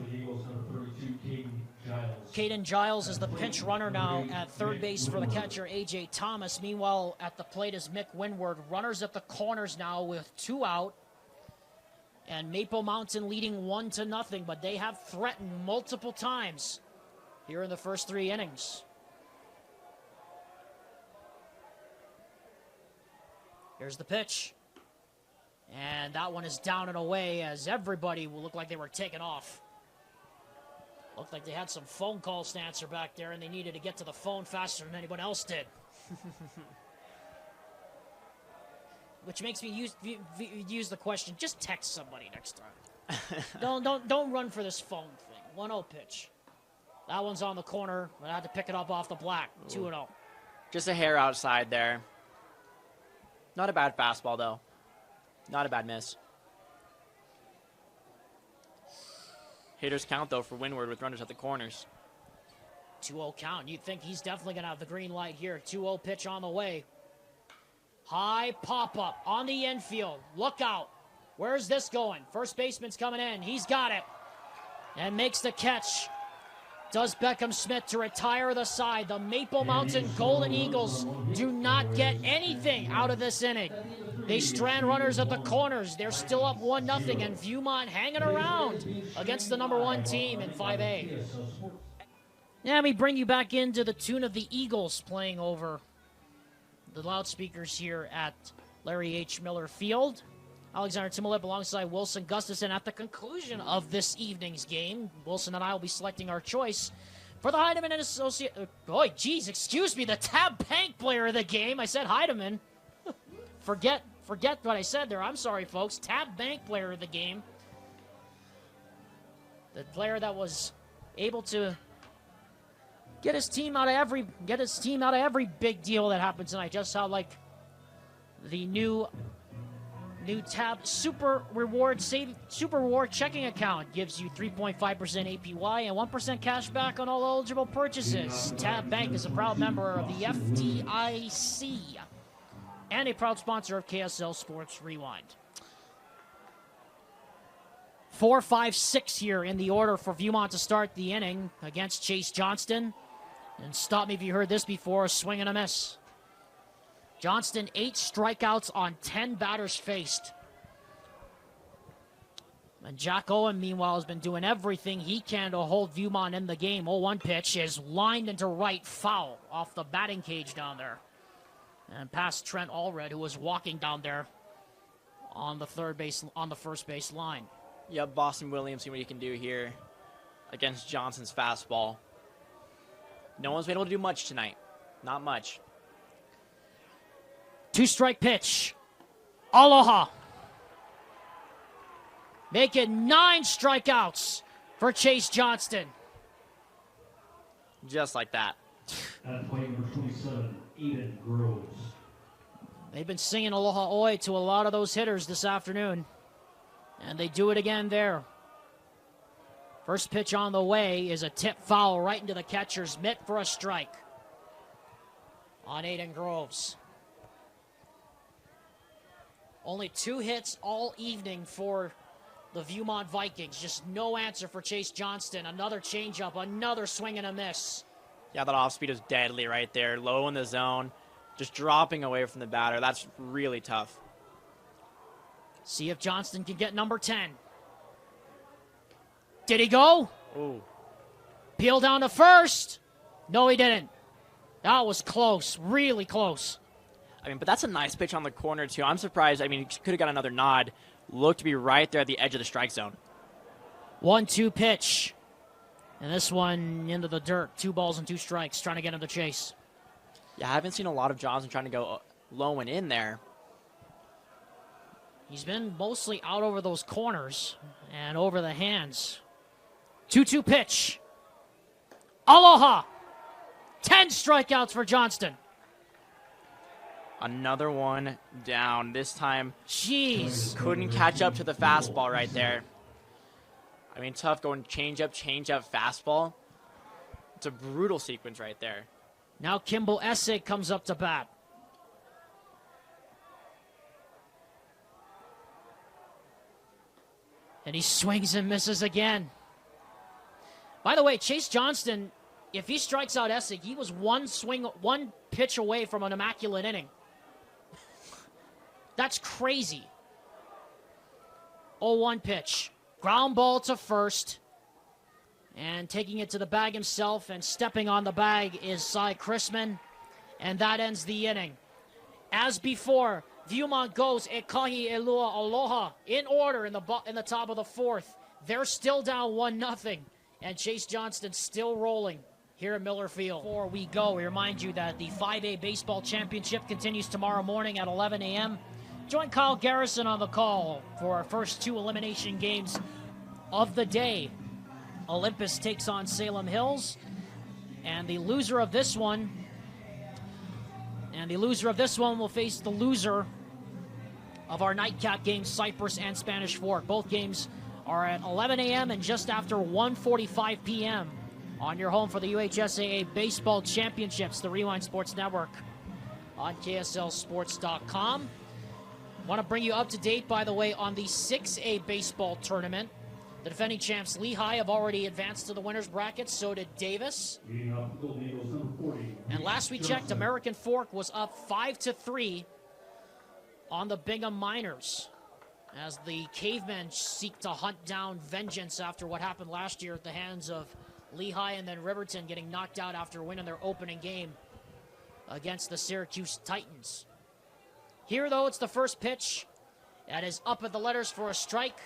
Caden Giles is the pinch runner now at third base for the catcher, A.J. Thomas. Meanwhile, at the plate is Mick Windward. Runners at the corners now with 2 out. And Maple Mountain leading 1-0, but they have threatened multiple times here in the first 3 innings. Here's the pitch. And that one is down and away as everybody will look like they were taken off. Looked like they had some phone calls to answer back there, and they needed to get to the phone faster than anyone else did. Which makes me use the question, just text somebody next time. don't run for this phone thing. 1-0 pitch. That one's on the corner. I had to pick it up off the black. 2-0. Just a hair outside there. Not a bad fastball, though. Not a bad miss. Hitters count, though, for Windward with runners at the corners. 2-0 count. You'd think he's definitely going to have the green light here. 2-0 pitch on the way. High pop-up on the infield. Look out. Where's this going? First baseman's coming in. He's got it. And makes the catch. Does Beckham Smith to retire the side. The Maple Mountain Golden Eagles do not get anything out of this inning. They strand runners at the corners. They're still up 1-0, and Viewmont hanging around against the number 1 team in 5A. Now we bring you back into the tune of the Eagles playing over the loudspeakers here at Larry H. Miller Field. Alexander Timolip alongside Wilson Gustafson at the conclusion of this evening's game. Wilson and I will be selecting our choice for the Heidemann and Associate. Boy, geez, excuse me, the Tab Bank player of the game. I said Heidemann. Forget what I said there. I'm sorry, folks. Tab Bank player of the game. The player that was able to get his team out of every big deal that happened tonight. Just how like the new Tab Super Reward checking account gives you 3.5% APY and 1% cash back on all eligible purchases. Tab Bank is a proud member of the FDIC and a proud sponsor of KSL Sports Rewind. 4, 5, 6 here in the order for Viewmont to start the inning against Chase Johnston. And stop me if you heard this before, a swing and a miss. Johnston, 8 strikeouts on 10 batters faced. And Jack Owen, meanwhile, has been doing everything he can to hold Viewmont in the game. 0-1 pitch is lined into right, foul off the batting cage down there. And past Trent Allred, who was walking down there on the first base line. Yep, Boston Williams, see what he can do here against Johnson's fastball. No one's been able to do much tonight. Not much. 2-strike pitch. Aloha. Make it 9 strikeouts for Chase Johnston. Just like that. At play number 27, Eden Groves. They've been singing Aloha Oi to a lot of those hitters this afternoon. And they do it again there. First pitch on the way is a tip foul right into the catcher's mitt for a strike on Eden Groves. Only 2 hits all evening for the Viewmont Vikings. Just no answer for Chase Johnston. Another changeup, another swing and a miss. Yeah, that off speed is deadly right there. Low in the zone. Just dropping away from the batter. That's really tough. See if Johnston can get number 10. Did he go? Ooh. Peel down to first. No, he didn't. That was close, really close. I mean, but that's a nice pitch on the corner, too. I'm surprised. I mean, he could have got another nod. Looked to be right there at the edge of the strike zone. 1-2 pitch. And this one into the dirt. 2 balls and 2 strikes, trying to get him to chase. Yeah, I haven't seen a lot of Johnson trying to go low and in there. He's been mostly out over those corners and over the hands. 2-2 pitch. Aloha. 10 strikeouts for Johnston. Another one down. This time, Jeez. couldn't catch up to the fastball right there. I mean, tough going change-up, fastball. It's a brutal sequence right there. Now Kimball Essig comes up to bat. And he swings and misses again. By the way, Chase Johnston, if he strikes out Essig, he was one pitch away from an immaculate inning. That's crazy. 0-1 pitch. Ground ball to first. And taking it to the bag himself and stepping on the bag is Cy Chrisman. And that ends the inning. As before, Viewmont goes Ekahi Elua Aloha in order in the top of the 4th. They're still down 1-0. And Chase Johnston still rolling here at Miller Field. Before we go, we remind you that the 5A Baseball Championship continues tomorrow morning at 11 a.m. Join Kyle Garrison on the call for our first 2 elimination games of the day. Olympus takes on Salem Hills, and the loser of this one will face the loser of our nightcap games, Cypress and Spanish Fork. Both games are at 11 a.m. and just after 1:45 p.m. on your home for the UHSAA Baseball Championships, the Rewind Sports Network on KSLSports.com. Want to bring you up to date, by the way, on the 6A baseball tournament. The defending champs Lehigh have already advanced to the winners bracket. So did Davis. And last we checked, American Fork was up 5-3 on the Bingham Miners as the Cavemen seek to hunt down vengeance after what happened last year at the hands of Lehigh and then Riverton getting knocked out after winning their opening game against the Syracuse Titans. Here, though, it's the first pitch. That is up at the letters for a strike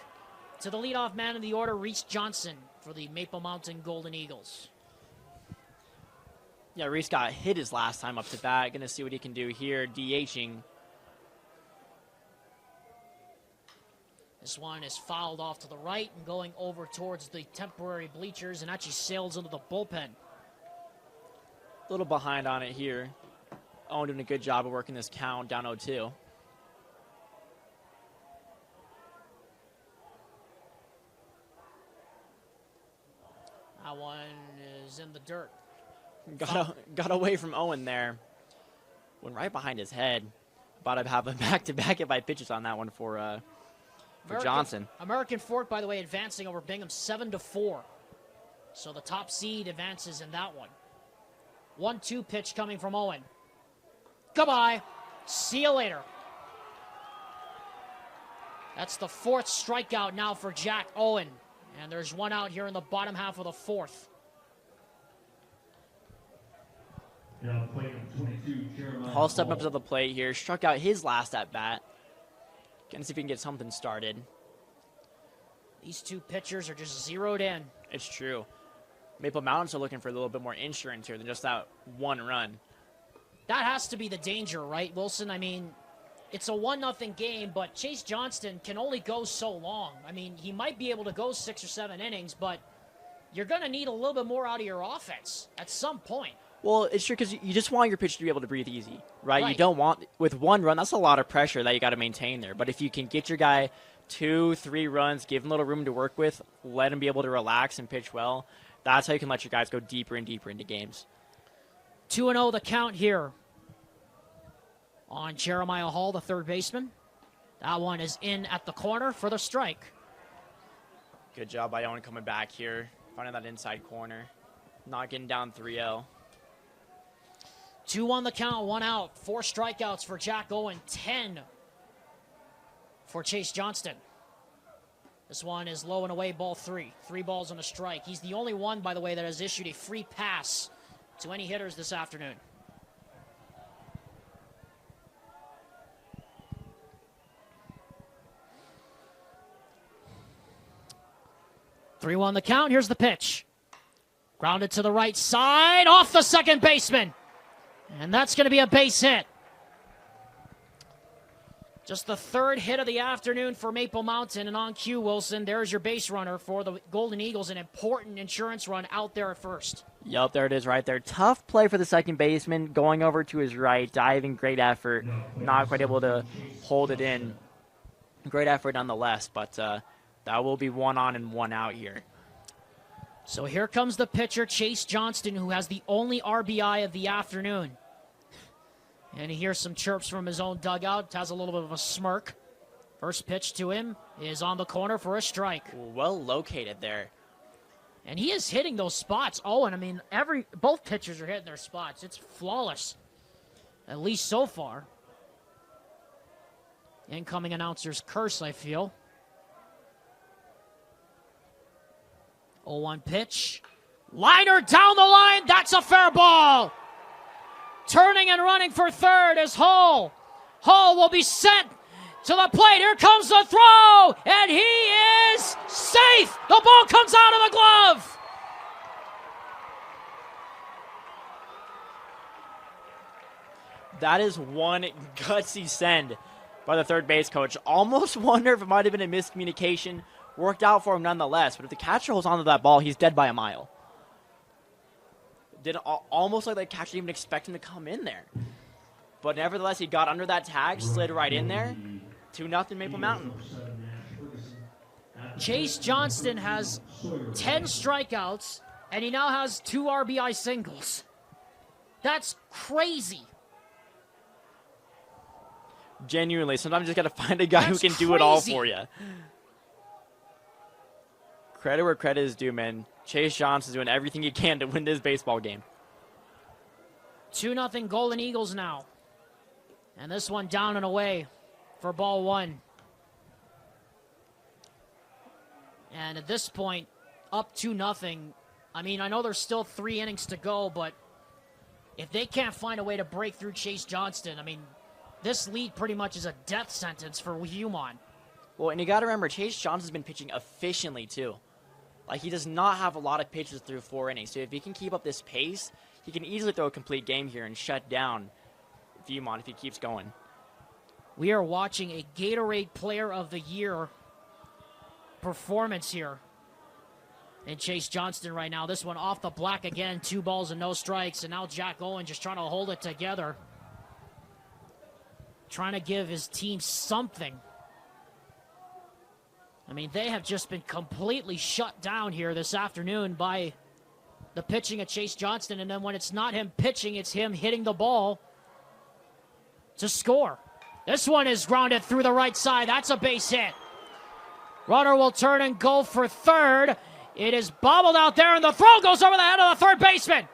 to the leadoff man in the order, Reese Johnson, for the Maple Mountain Golden Eagles. Yeah, Reese got hit his last time up to bat. Going to see what he can do here, DHing. This one is fouled off to the right and going over towards the temporary bleachers and actually sails into the bullpen. A little behind on it here. Owen doing a good job of working this count, down 0-2. That one is in the dirt. Got away from Owen there. Went right behind his head. About to have a back-to-back if I pitches on that one for for Johnson. American Fork, by the way, advancing over Bingham 7-4. So the top seed advances in that one. 1-2 pitch coming from Owen. Goodbye. See you later. That's the 4th strikeout now for Jack Owen. And there's one out here in the bottom half of the 4th. Now playing 22, Jeremiah Hall stepping up to the plate here. Struck out his last at bat. Gonna see if he can get something started. These two pitchers are just zeroed in. It's true. Maple Mountains are looking for a little bit more insurance here than just that one run. That has to be the danger, right, Wilson? I mean, it's a 1-0 game, but Chase Johnston can only go so long. I mean, he might be able to go 6 or 7 innings, but you're going to need a little bit more out of your offense at some point. Well, it's true because you just want your pitcher to be able to breathe easy, right? You don't want, with one run, that's a lot of pressure that you got to maintain there. But if you can get your guy 2-3 runs, give him a little room to work with, let him be able to relax and pitch well, that's how you can let your guys go deeper and deeper into games. 2-0 the count here on Jeremiah Hall, the third baseman. That one is in at the corner for the strike. Good job by Owen coming back here, finding that inside corner, not getting down 3-0. 2 on the count, 1 out. 4 strikeouts for Jack Owen, 10 for Chase Johnston. This one is low and away, ball 3. 3 balls and a strike. He's the only one, by the way, that has issued a free pass to any hitters this afternoon. Three on the count. Here's the pitch. Grounded to the right side, off the second baseman. And that's going to be a base hit. Just the 3rd hit of the afternoon for Maple Mountain. And on cue, Wilson, there's your base runner for the Golden Eagles. An important insurance run out there at first. Yep, there it is right there. Tough play for the second baseman, going over to his right, diving, great effort. Not quite able to hold it in. Great effort nonetheless, but that will be 1 on and 1 out here. So here comes the pitcher, Chase Johnston, who has the only RBI of the afternoon. And he hears some chirps from his own dugout, has a little bit of a smirk. First pitch to him is on the corner for a strike. Well located there. And he is hitting those spots. Oh, and I mean, both pitchers are hitting their spots. It's flawless, at least so far. Incoming announcer's curse, I feel. 0-1 pitch. Liner down the line. That's a fair ball. Turning and running for third is Hall. Hall will be sent to the plate. Here comes the throw. And he is safe. The ball comes out of the glove. That is one gutsy send by the third base coach. Almost wonder if it might have been a miscommunication. Worked out for him nonetheless, but if the catcher holds onto that ball, he's dead by a mile. Didn't almost like the catcher didn't even expect him to come in there. But nevertheless, he got under that tag, slid right in there. 2-0 Maple Mountain. Chase Johnston has 10 strikeouts, and he now has 2 RBI singles. That's crazy. Genuinely, sometimes you just got to find a guy who can do it all for you. Credit where credit is due, man. Chase Johnson's doing everything he can to win this baseball game. 2-0 Golden Eagles now. And this one down and away for ball 1. And at this point, up 2-0. I mean, I know there's still 3 innings to go, but if they can't find a way to break through Chase Johnston, I mean, this lead pretty much is a death sentence for Viewmont. Well, and you got to remember, Chase Johnson's been pitching efficiently, too. Like, he does not have a lot of pitches through 4 innings. So if he can keep up this pace, he can easily throw a complete game here and shut down Viewmont if he keeps going. We are watching a Gatorade Player of the Year performance here in Chase Johnston right now. This one off the black again, 2 balls and no strikes. And now Jack Owen just trying to hold it together. Trying to give his team something. I mean, they have just been completely shut down here this afternoon by the pitching of Chase Johnston. And then when it's not him pitching, it's him hitting the ball to score. This one is grounded through the right side. That's a base hit. Runner will turn and go for third. It is bobbled out there, and the throw goes over the head of the third baseman.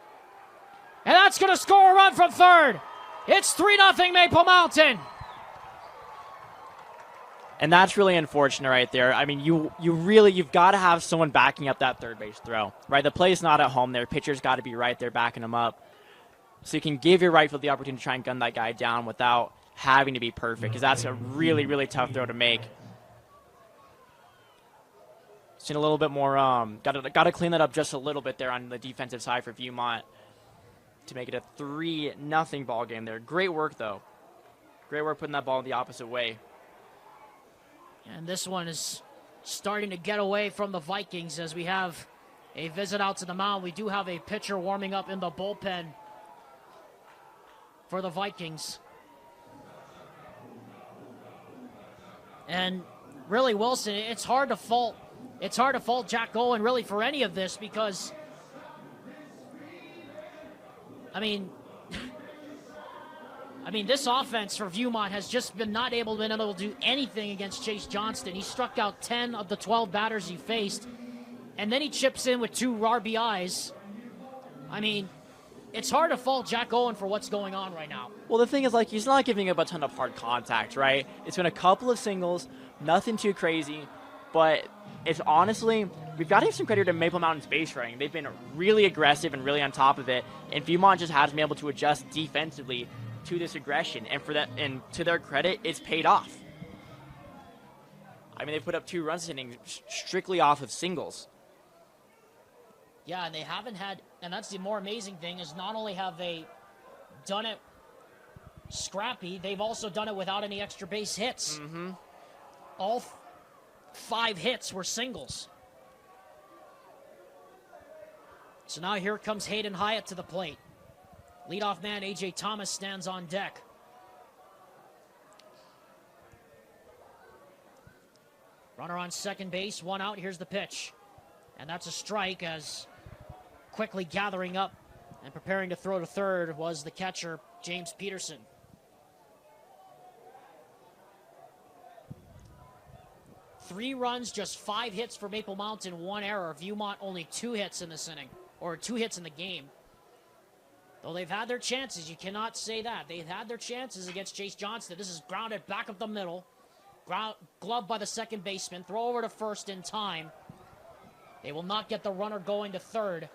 And that's going to score a run from third. It's 3-0 Maple Mountain. And that's really unfortunate right there. I mean, you've got to have someone backing up that third base throw, right? The play's not at home there. Pitcher's got to be right there backing him up. So you can give your right field the opportunity to try and gun that guy down without having to be perfect, because that's a really, really tough throw to make. Seen a little bit more, got to clean that up just a little bit there on the defensive side for Viewmont to make it a 3-0 ball game there. Great work, though. Great work putting that ball the opposite way. And this one is starting to get away from the Vikings as we have a visit out to the mound. We do have a pitcher warming up in the bullpen for the Vikings. And really, Wilson, it's hard to fault Jack Owen really for any of this, because I mean, this offense for Viewmont has just been not able to do anything against Chase Johnston. He struck out 10 of the 12 batters he faced, and then he chips in with 2 RBIs. I mean, it's hard to fault Jack Owen for what's going on right now. Well, the thing is, like, he's not giving up a ton of hard contact, right? It's been a couple of singles, nothing too crazy, but it's honestly, we've got to give some credit to Maple Mountain's base running. They've been really aggressive and really on top of it, and Viewmont just hasn't been able to adjust defensively to this aggression, and for that, and to their credit, it's paid off. I mean, they put up 2 runs this inning strictly off of singles. Yeah, and they haven't had, and that's the more amazing thing, is not only have they done it scrappy, they've also done it without any extra base hits. Mm-hmm. All 5 hits were singles. So now here comes Hayden Hyatt to the plate. Leadoff man A.J. Thomas stands on deck. Runner on second base, 1 out. Here's the pitch. And that's a strike, as quickly gathering up and preparing to throw to third was the catcher, James Peterson. Three runs, just 5 hits for Maple Mountain, 1 error. Viewmont only 2 hits in this inning, or 2 hits in the game. Though they've had their chances, you cannot say that. They've had their chances against Chase Johnston. This is grounded back up the middle. Gloved by the second baseman. Throw over to first in time. They will not get the runner going to third.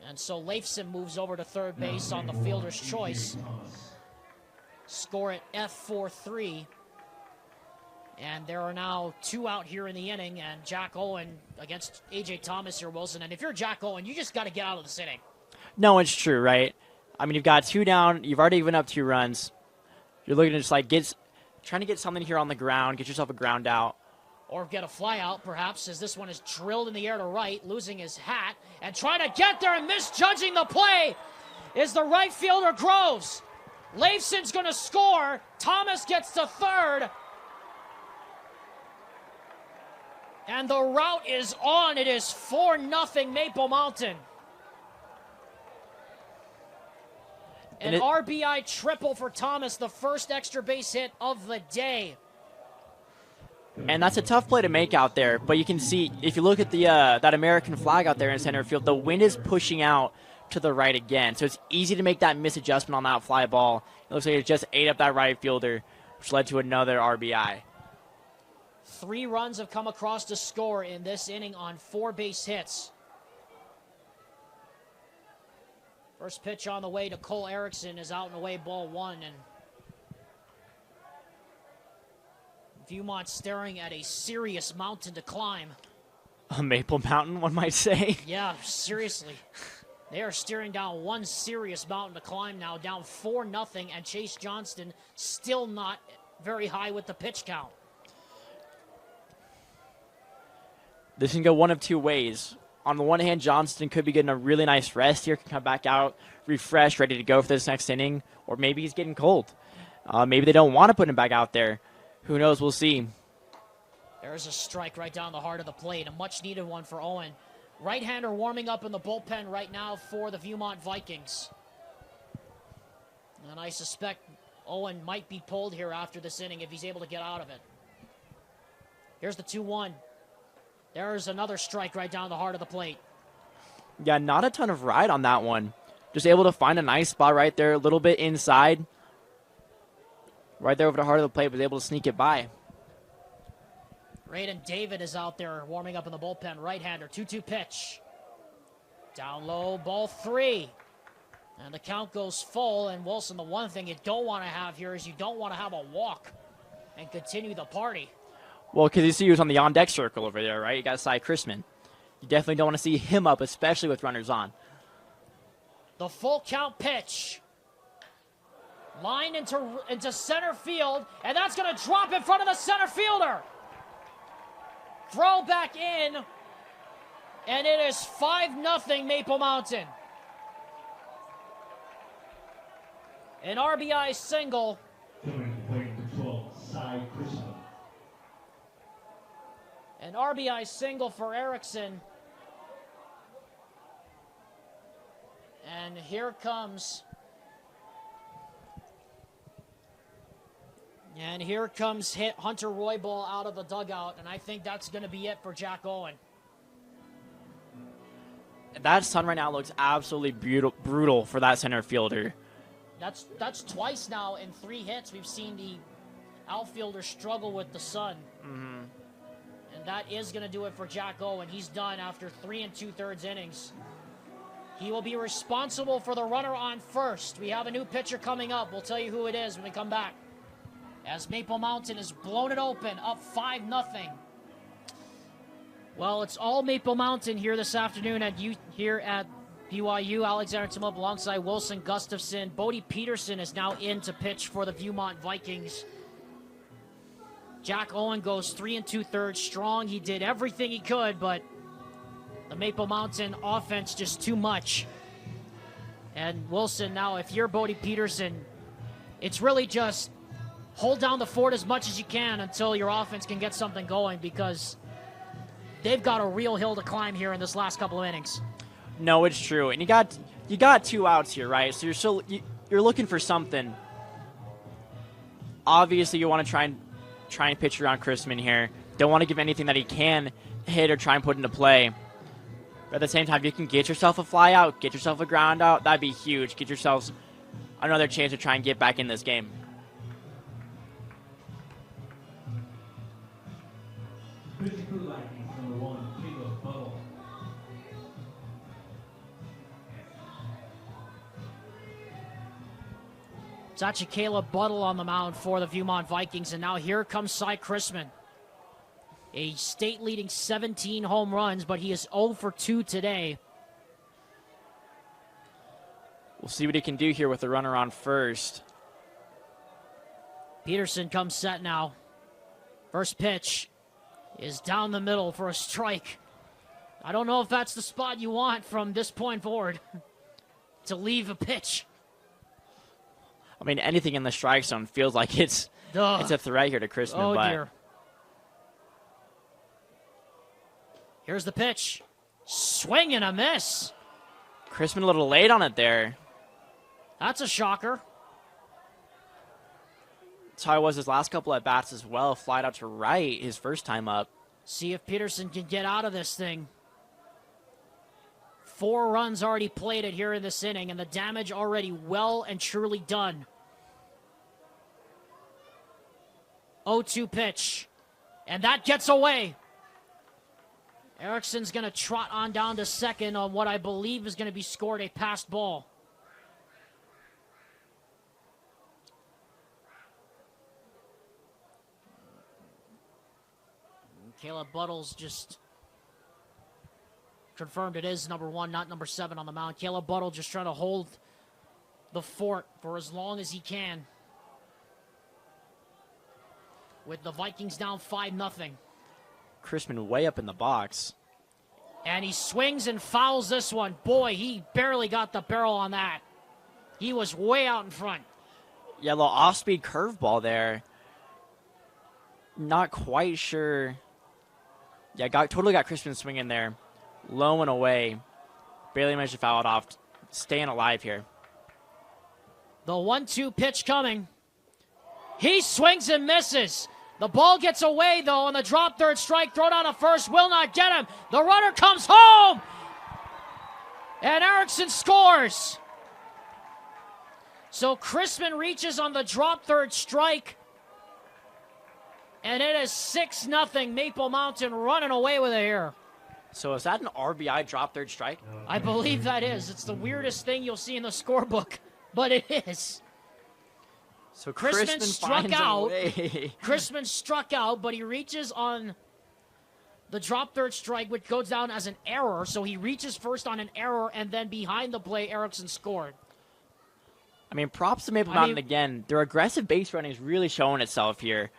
And so Leifson moves over to third base on the fielder's choice. Score at F4-3. And there are now 2 out here in the inning, and Jack Owen against A.J. Thomas here, Wilson. And if you're Jack Owen, you just got to get out of this inning. No, it's true, right? I mean, you've got 2 down. You've already given up 2 runs. You're looking to just, like, trying to get something here on the ground, get yourself a ground out. Or get a fly out, perhaps, as this one is drilled in the air to right, losing his hat, and trying to get there and misjudging the play is the right fielder, Groves. Leifson's going to score. Thomas gets to third. And the route is on. It is 4-0 Maple Mountain. An RBI triple for Thomas, the first extra base hit of the day. And that's a tough play to make out there, but you can see, if you look at the that American flag out there in center field, the wind is pushing out to the right again, so it's easy to make that misadjustment on that fly ball. It looks like it just ate up that right fielder, which led to another RBI. 3 runs have come across to score in this inning on 4 base hits. First pitch on the way to Cole Erickson is out and away, ball 1, and Viewmont staring at a serious mountain to climb. A Maple Mountain, one might say. Yeah, seriously. They are staring down one serious mountain to climb now, down 4-0, and Chase Johnston still not very high with the pitch count. This can go one of 2 ways. On the one hand, Johnston could be getting a really nice rest here, can come back out, refreshed, ready to go for this next inning, or maybe he's getting cold. Maybe they don't want to put him back out there. Who knows? We'll see. There's a strike right down the heart of the plate, a much-needed one for Owen. Right-hander warming up in the bullpen right now for the Viewmont Vikings. And I suspect Owen might be pulled here after this inning if he's able to get out of it. Here's the 2-1. There's another strike right down the heart of the plate. Yeah, not a ton of ride on that one. Just able to find a nice spot right there, a little bit inside. Right there over the heart of the plate, was able to sneak it by. Raiden David is out there warming up in the bullpen. Right-hander, 2-2 pitch. Down low, ball 3. And the count goes full. And Wilson, the one thing you don't want to have here is you don't want to have a walk and continue the party. Well, because you see he was on the on-deck circle over there, right? You got Cy Chrisman. You definitely don't want to see him up, especially with runners on. The full count pitch. Line into center field, and that's going to drop in front of the center fielder. Throw back in, and it is 5-0 Maple Mountain. An RBI single. Coming to plate number 12, Cy Chrisman. An RBI single for Erickson. And here comes Hunter Roybal out of the dugout, and I think that's going to be it for Jack Owen. That sun right now looks absolutely brutal for that center fielder. That's twice now in 3 hits we've seen the outfielder struggle with the sun. Mm-hmm. And that is going to do it for Jack Owen. He's done after 3 2/3 innings. He will be responsible for the runner on first. We have a new pitcher coming up. We'll tell you who it is when we come back. As Maple Mountain has blown it open, up 5-0. Well, it's all Maple Mountain here this afternoon here at BYU. Alexander Timop alongside Wilson Gustafson. Bodie Peterson is now in to pitch for the Viewmont Vikings. Jack Owen goes 3 2/3 strong. He did everything he could, but the Maple Mountain offense just too much. And Wilson, now if you're Bodie Peterson, it's really just hold down the fort as much as you can until your offense can get something going, because they've got a real hill to climb here in this last couple of innings. No, it's true. And you got 2 outs here, right? So you're looking for something. Obviously, you want to try and pitch around Chrisman here. Don't want to give anything that he can hit or try and put into play. But at the same time, if you can get yourself a fly out, get yourself a ground out, that'd be huge. Get yourselves another chance to try and get back in this game. Pitching for the Vikings, number 1, Caleb Buttle. It's actually Caleb Buttle on the mound for the Viewmont Vikings, and now here comes Cy Chrisman. A state-leading 17 home runs, but he is 0 for 2 today. We'll see what he can do here with the runner on first. Peterson comes set now. First pitch is down the middle for a strike. I don't know if that's the spot you want from this point forward to leave a pitch. I mean, anything in the strike zone feels like it's a threat here to Chrisman. Oh, but dear. Here's the pitch. Swing and a miss. Chrisman a little late on it there. That's a shocker. That's how it was his last couple at bats as well. Flied out to right his first time up. See if Peterson can get out of this thing. 4 runs already plated here in this inning, and the damage already well and truly done. 0-2 pitch. And that gets away. Erickson's going to trot on down to second on what I believe is going to be scored a passed ball. Caleb Buttle's just confirmed it is number 1, not number 7 on the mound. Caleb Buttle just trying to hold the fort for as long as he can. With the Vikings down 5-0. Chrisman way up in the box. And he swings and fouls this one. Boy, he barely got the barrel on that. He was way out in front. Yeah, a little off-speed curveball there. Not quite sure. Yeah, totally got Chrisman swinging there. Low and away. Barely managed to foul it off. Staying alive here. The 1-2 pitch coming. He swings and misses. The ball gets away, though, on the drop third strike. Throw down a first, will not get him. The runner comes home. And Erickson scores. So Chrisman reaches on the drop third strike. And it is 6-0 Maple Mountain running away with it here. So is that an RBI drop third strike? I believe that is. It's the weirdest thing you'll see in the scorebook, but it is. So Chrisman struck out. Way. Chrisman struck out, but he reaches on the drop third strike, which goes down as an error. So he reaches first on an error, and then behind the play, Erickson scored. I mean, props to Maple Mountain again. Their aggressive base running is really showing itself here.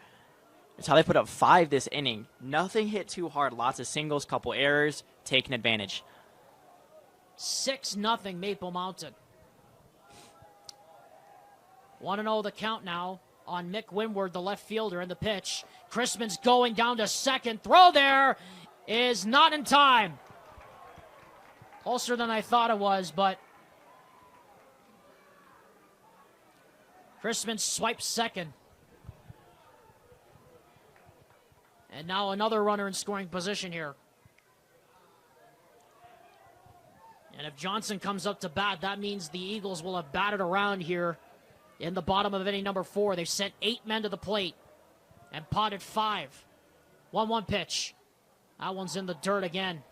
It's how they put up 5 this inning. Nothing hit too hard. Lots of singles, couple errors, taking advantage. 6-0 Maple Mountain. 1-0 the count now on Mick Winward, the left fielder, in the pitch. Chrisman's going down to second. Throw there is not in time. Closer than I thought it was, but Chrisman swipes second. And now another runner in scoring position here. And if Johnson comes up to bat, that means the Eagles will have batted around here in the bottom of inning number 4. They've sent 8 men to the plate and potted 5. 1-1 pitch. That one's in the dirt again.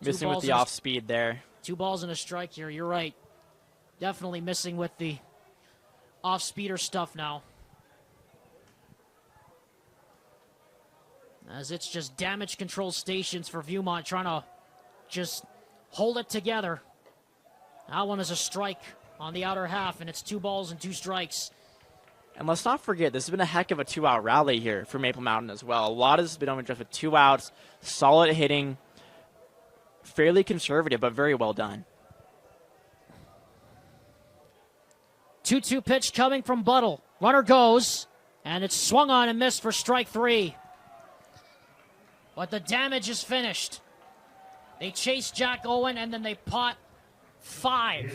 Missing with the off speed there. 2 balls and a strike here. You're right. Definitely missing with the off speeder stuff now. As it's just damage control stations for Viewmont trying to just hold it together. That one is a strike on the outer half, and it's 2 balls and 2 strikes. And let's not forget, this has been a heck of a 2-out rally here for Maple Mountain as well. A lot of this has been over just with 2 outs, solid hitting, fairly conservative, but very well done. 2-2 pitch coming from Buttle. Runner goes, and it's swung on and missed for strike 3. But the damage is finished. They chase Jack Owen, and then they pot 5.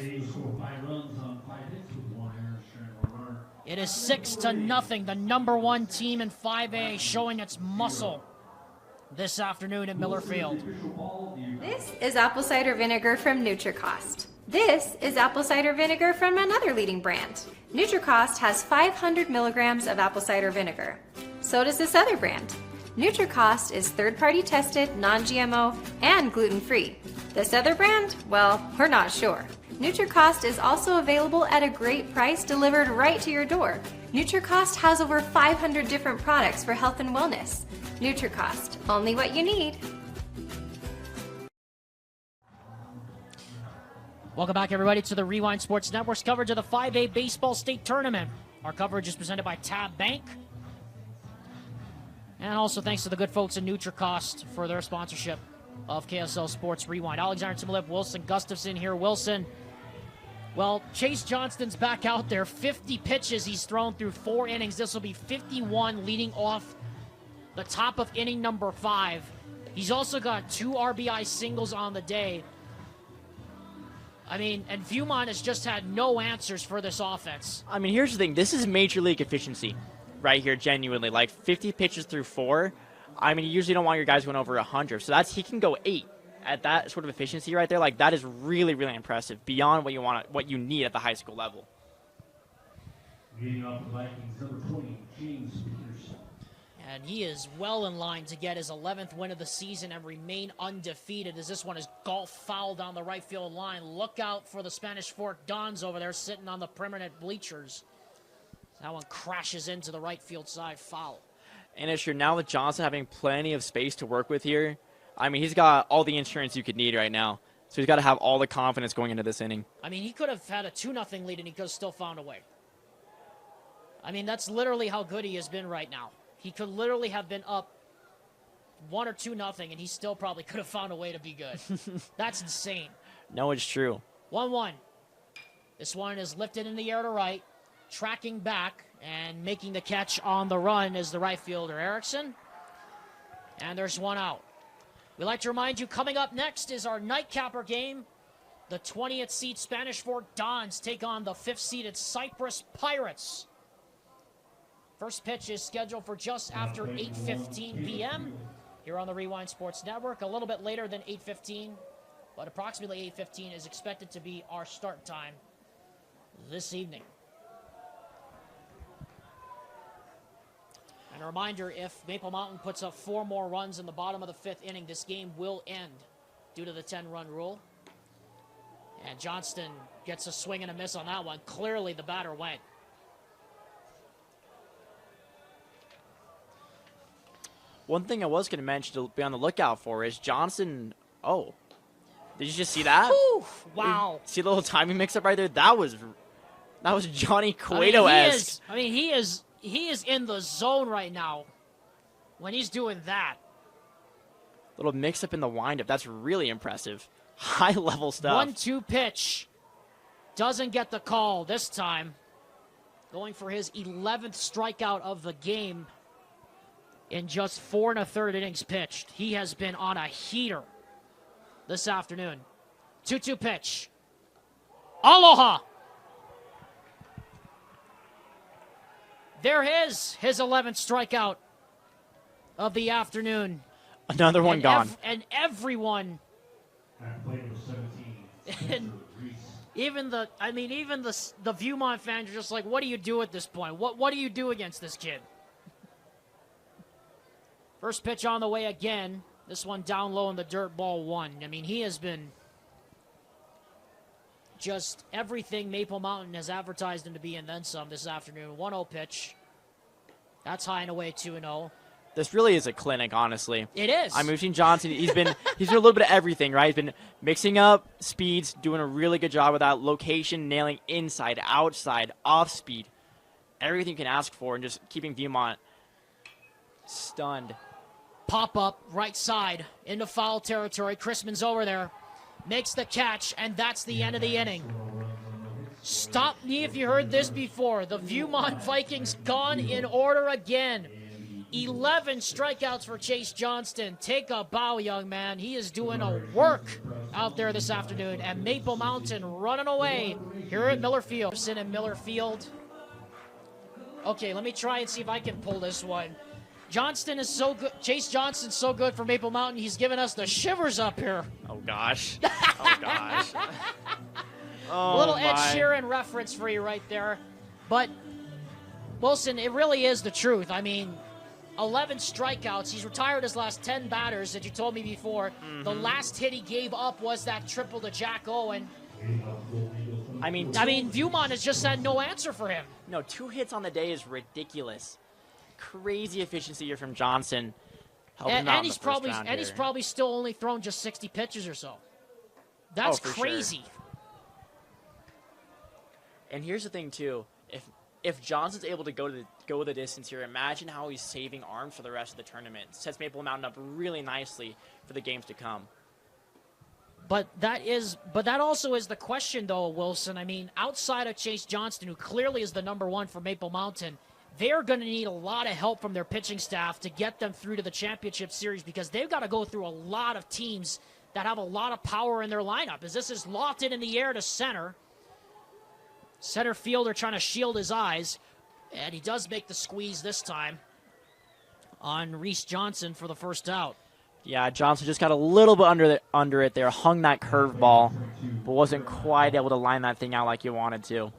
It is 6-0, the number 1 team in 5A, showing its muscle this afternoon at Miller Field. This is apple cider vinegar from NutriCost. This is apple cider vinegar from another leading brand. NutriCost has 500 milligrams of apple cider vinegar. So does this other brand. NutriCost is third-party tested, non-GMO, and gluten-free. This other brand? Well, we're not sure. NutriCost is also available at a great price delivered right to your door. NutriCost has over 500 different products for health and wellness. NutriCost, only what you need. Welcome back, everybody, to the Rewind Sports Network's coverage of the 5A Baseball State Tournament. Our coverage is presented by Tab Bank. And also thanks to the good folks at NutriCost for their sponsorship of KSL Sports Rewind. Alexander Timolip, Wilson Gustafson here. Wilson, well, Chase Johnston's back out there. 50 pitches he's thrown through 4 innings. This will be 51 leading off the top of inning number 5. He's also got 2 RBI singles on the day. I mean, and Viewmont has just had no answers for this offense. I mean, here's the thing. This is major league efficiency right here, genuinely. Like 50 pitches through 4. I mean, you usually don't want your guys going over 100. So he can go 8 at that sort of efficiency right there. Like, that is really, really impressive, beyond what you need at the high school level. Leading off the Vikings, number 20, James Peterson. And he is well in line to get his 11th win of the season and remain undefeated, as this one is golf foul down the right field line. Look out for the Spanish Fork Dons over there sitting on the permanent bleachers. That one crashes into the right field side, foul. And if you're now with Johnson having plenty of space to work with here, I mean, he's got all the insurance you could need right now. So he's got to have all the confidence going into this inning. I mean, he could have had a 2-0 lead and he could have still found a way. I mean, that's literally how good he has been right now. He could literally have been up 1 or 2-0 and he still probably could have found a way to be good. That's insane. No, it's true. 1-1. This one is lifted in the air to right. Tracking back and making the catch on the run is the right fielder, Erickson. And there's 1 out. We'd like to remind you, coming up next is our nightcapper game. The 20th seed Spanish Fork Dons take on the 5th seeded Cypress Pirates. First pitch is scheduled for just after 8:15 p.m. here on the Rewind Sports Network. A little bit later than 8:15, but approximately 8:15 is expected to be our start time this evening. And a reminder, if Maple Mountain puts up 4 more runs in the bottom of the 5th inning, this game will end due to the 10-run rule. And Johnston gets a swing and a miss on that one. Clearly the batter went. One thing I was going to mention to be on the lookout for is Johnson. Oh, did you just see that? Whew, wow. See the little timing mix-up right there? That was Johnny Cueto-esque. He is in the zone right now when he's doing that. Little mix-up in the windup. That's really impressive. High-level stuff. 1-2 pitch. Doesn't get the call this time. Going for his 11th strikeout of the game in just 4 1/3 innings pitched. He has been on a heater this afternoon. 2-2 pitch. Aloha! There is his 11th strikeout of the afternoon. Another one gone. And everyone, and even the Viewmont fans are just like, what do you do at this point? What do you do against this kid? First pitch on the way again. This one down low in the dirt, ball 1. I mean, he has been just everything Maple Mountain has advertised him to be and then some this afternoon. 1-0 pitch. That's high and away, 2-0. This really is a clinic, honestly. It is. I mean, we've seen Johnson. He's doing a little bit of everything, right? He's been mixing up speeds, doing a really good job with that location, nailing inside, outside, off speed, everything you can ask for, and just keeping Viewmont stunned. Pop up right side into foul territory. Chrisman's over there, makes the catch, and that's the end of the inning. Stop me if you heard this before. The Viewmont Vikings gone in order again. 11 strikeouts for Chase Johnston. Take a bow, young man. He is doing a work out there this afternoon. And Maple Mountain running away here at Miller Field. In Miller Field. Okay, let me try and see if I can pull this one. Johnston is so good. Chase Johnston's so good for Maple Mountain. He's giving us the shivers up here. Oh, gosh. Oh, gosh. Oh, a little my. Ed Sheeran reference for you right there. But, Wilson, it really is the truth. I mean, 11 strikeouts. He's retired his last 10 batters that you told me before. Mm-hmm. The last hit he gave up was that triple to Jack Owen. I mean, Viewmont has just had no answer for him. No, 2 hits on the day is ridiculous. Crazy efficiency here from Johnson. And he's probably still only thrown just 60 pitches or so. That's crazy. Sure. And here's the thing too: if Johnson's able to go the distance here, imagine how he's saving arms for the rest of the tournament. Sets Maple Mountain up really nicely for the games to come. But that also is the question, though, Wilson. I mean, outside of Chase Johnston, who clearly is the number 1 for Maple Mountain, they're going to need a lot of help from their pitching staff to get them through to the championship series because they've got to go through a lot of teams that have a lot of power in their lineup. As this is lofted in the air to center. Center fielder trying to shield his eyes, and he does make the squeeze this time on Reese Johnson for the first out. Yeah, Johnson just got a little bit under it there, hung that curveball, but wasn't quite able to line that thing out like he wanted to.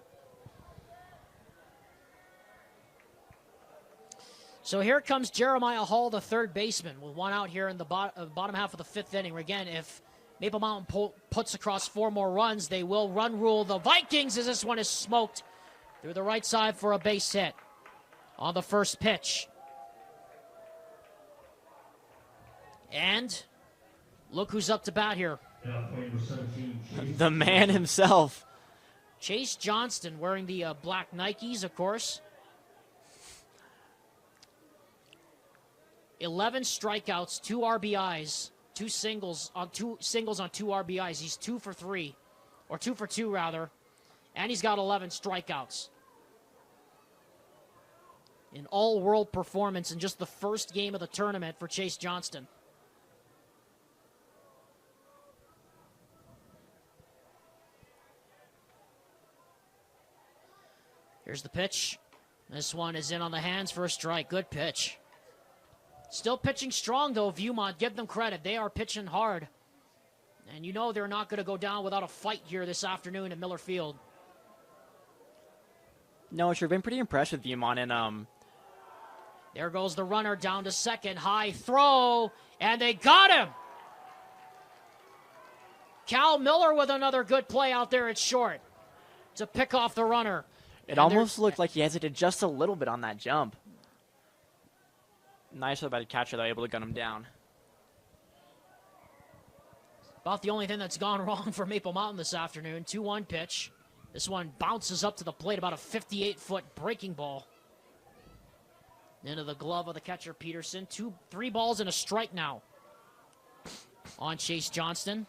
So here comes Jeremiah Hall, the third baseman, with one out here in the bottom half of the 5th inning. Again, if Maple Mountain puts across 4 more runs, they will run rule the Vikings as this one is smoked through the right side for a base hit on the first pitch. And look who's up to bat here. The man himself. Chase Johnston wearing the black Nikes, of course. 11 strikeouts, 2 RBIs, 2 singles on 2 RBIs. He's 2 for 3, or 2 for 2 rather, and he's got 11 strikeouts. An all-world performance in just the first game of the tournament for Chase Johnston. Here's the pitch. This one is in on the hands for a strike. Good pitch. Still pitching strong, though, Viewmont. Give them credit. They are pitching hard. And you know they're not going to go down without a fight here this afternoon at Miller Field. No, sure. Been pretty impressed with Viewmont. And there goes the runner down to second. High throw. And they got him. Cal Miller with another good play out there at short to pick off the runner. It almost looked like he hesitated just a little bit on that jump. Nice by the catcher, though, able to gun him down. About the only thing that's gone wrong for Maple Mountain this afternoon. 2-1 pitch. This one bounces up to the plate, about a 58-foot breaking ball. Into the glove of the catcher, Peterson. 3 balls and a strike now on Chase Johnston.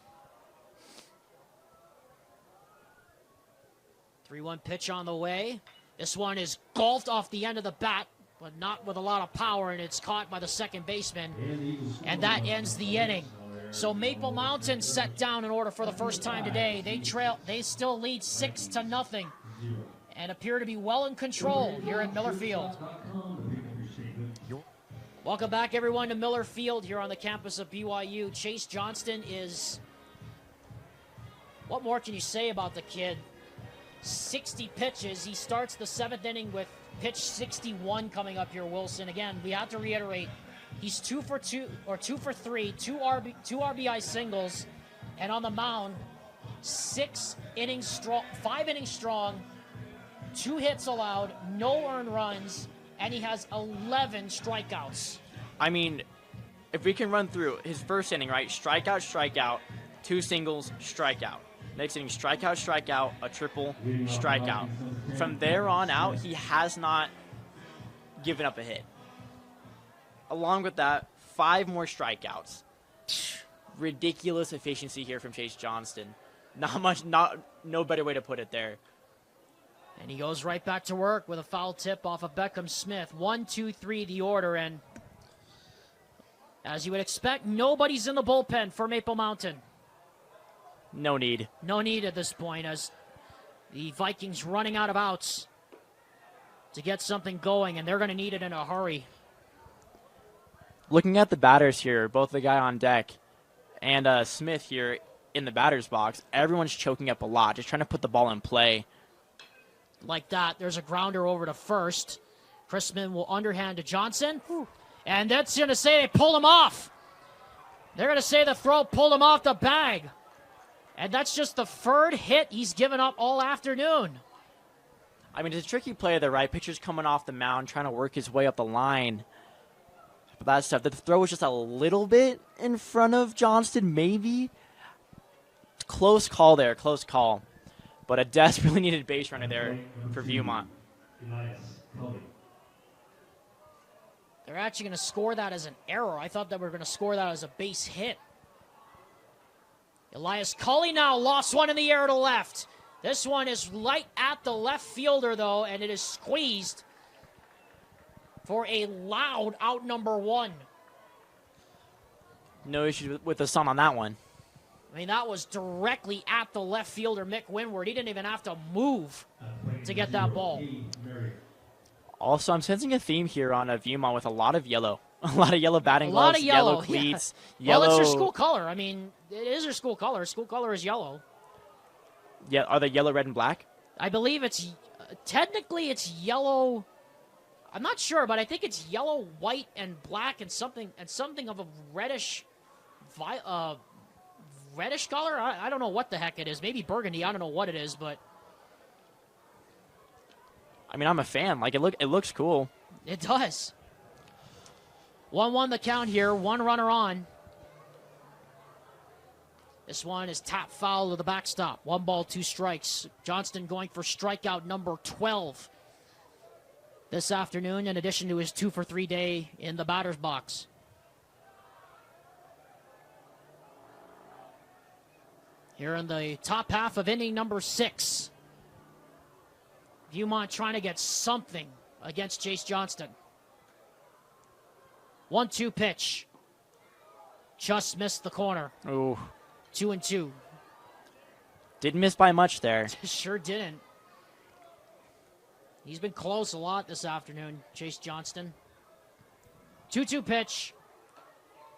3-1 pitch on the way. This one is golfed off the end of the bat, but not with a lot of power, and it's caught by the second baseman. And that ends the inning. So Maple Mountain set down in order for the first time today. They still lead 6-0 and appear to be well in control here at Miller Field. Welcome back, everyone, to Miller Field here on the campus of BYU. Chase Johnston is... What more can you say about the kid? 60 pitches. He starts the 7th inning with pitch 61 coming up here, Wilson. Again, we have to reiterate, he's 2 for 3, 2 RBI singles, and on the mound, 5 innings strong, 2 hits allowed, no earned runs, and he has 11 strikeouts. I mean, if we can run through his first inning, right? Strikeout, 2 singles, strikeout. Next inning, strikeout, a triple, strikeout. From there on out, he has not given up a hit. Along with that, 5 more strikeouts. Ridiculous efficiency here from Chase Johnston. No better way to put it there. And he goes right back to work with a foul tip off of Beckham Smith. 1, 2, 3, the order, and as you would expect, nobody's in the bullpen for Maple Mountain. No need. No need at this point, as the Vikings running out of outs to get something going, and they're going to need it in a hurry. Looking at the batters here, both the guy on deck and Smith here in the batter's box, everyone's choking up a lot, just trying to put the ball in play. Like that, there's a grounder over to first. Chrisman will underhand to Johnson, and that's going to say they pulled him off. They're going to say the throw pulled him off the bag. And that's just the 3rd hit he's given up all afternoon. I mean, it's a tricky play there, right? Pitcher's coming off the mound, trying to work his way up the line. But that stuff, the throw was just a little bit in front of Johnston, maybe. Close call there, close call. But a desperately needed base runner there for Viewmont. They're actually going to score that as an error. I thought that we were going to score that as a base hit. Elias Cully now lost one in the air to left. This one is light at the left fielder, though, and it is squeezed for a loud out number 1. No issues with the sun on that one. I mean, that was directly at the left fielder, Mick Winward. He didn't even have to move to get that ball. Also, I'm sensing a theme here on Viewmont with a lot of yellow. A lot of yellow batting gloves, a lot of yellow cleats, yeah. yellow. Well, it's their school color. I mean, it is their school color. School color is yellow. Yeah, are they yellow, red, and black? I believe it's technically it's yellow. I'm not sure, but I think it's yellow, white, and black, and something of a reddish color. I don't know what the heck it is. Maybe burgundy. I don't know what it is, but I mean, I'm a fan. Like it looks cool. It does. 1-1 the count here. 1 runner on. This one is tap foul to the backstop. 1 ball, 2 strikes. Johnston going for strikeout number 12 this afternoon, in addition to his 2 for 3 day in the batter's box. Here in the top half of inning number 6. Viewmont trying to get something against Chase Johnston. 1-2 pitch. Just missed the corner. Ooh. 2-2. Didn't miss by much there. Sure didn't. He's been close a lot this afternoon, Chase Johnston. 2-2 pitch.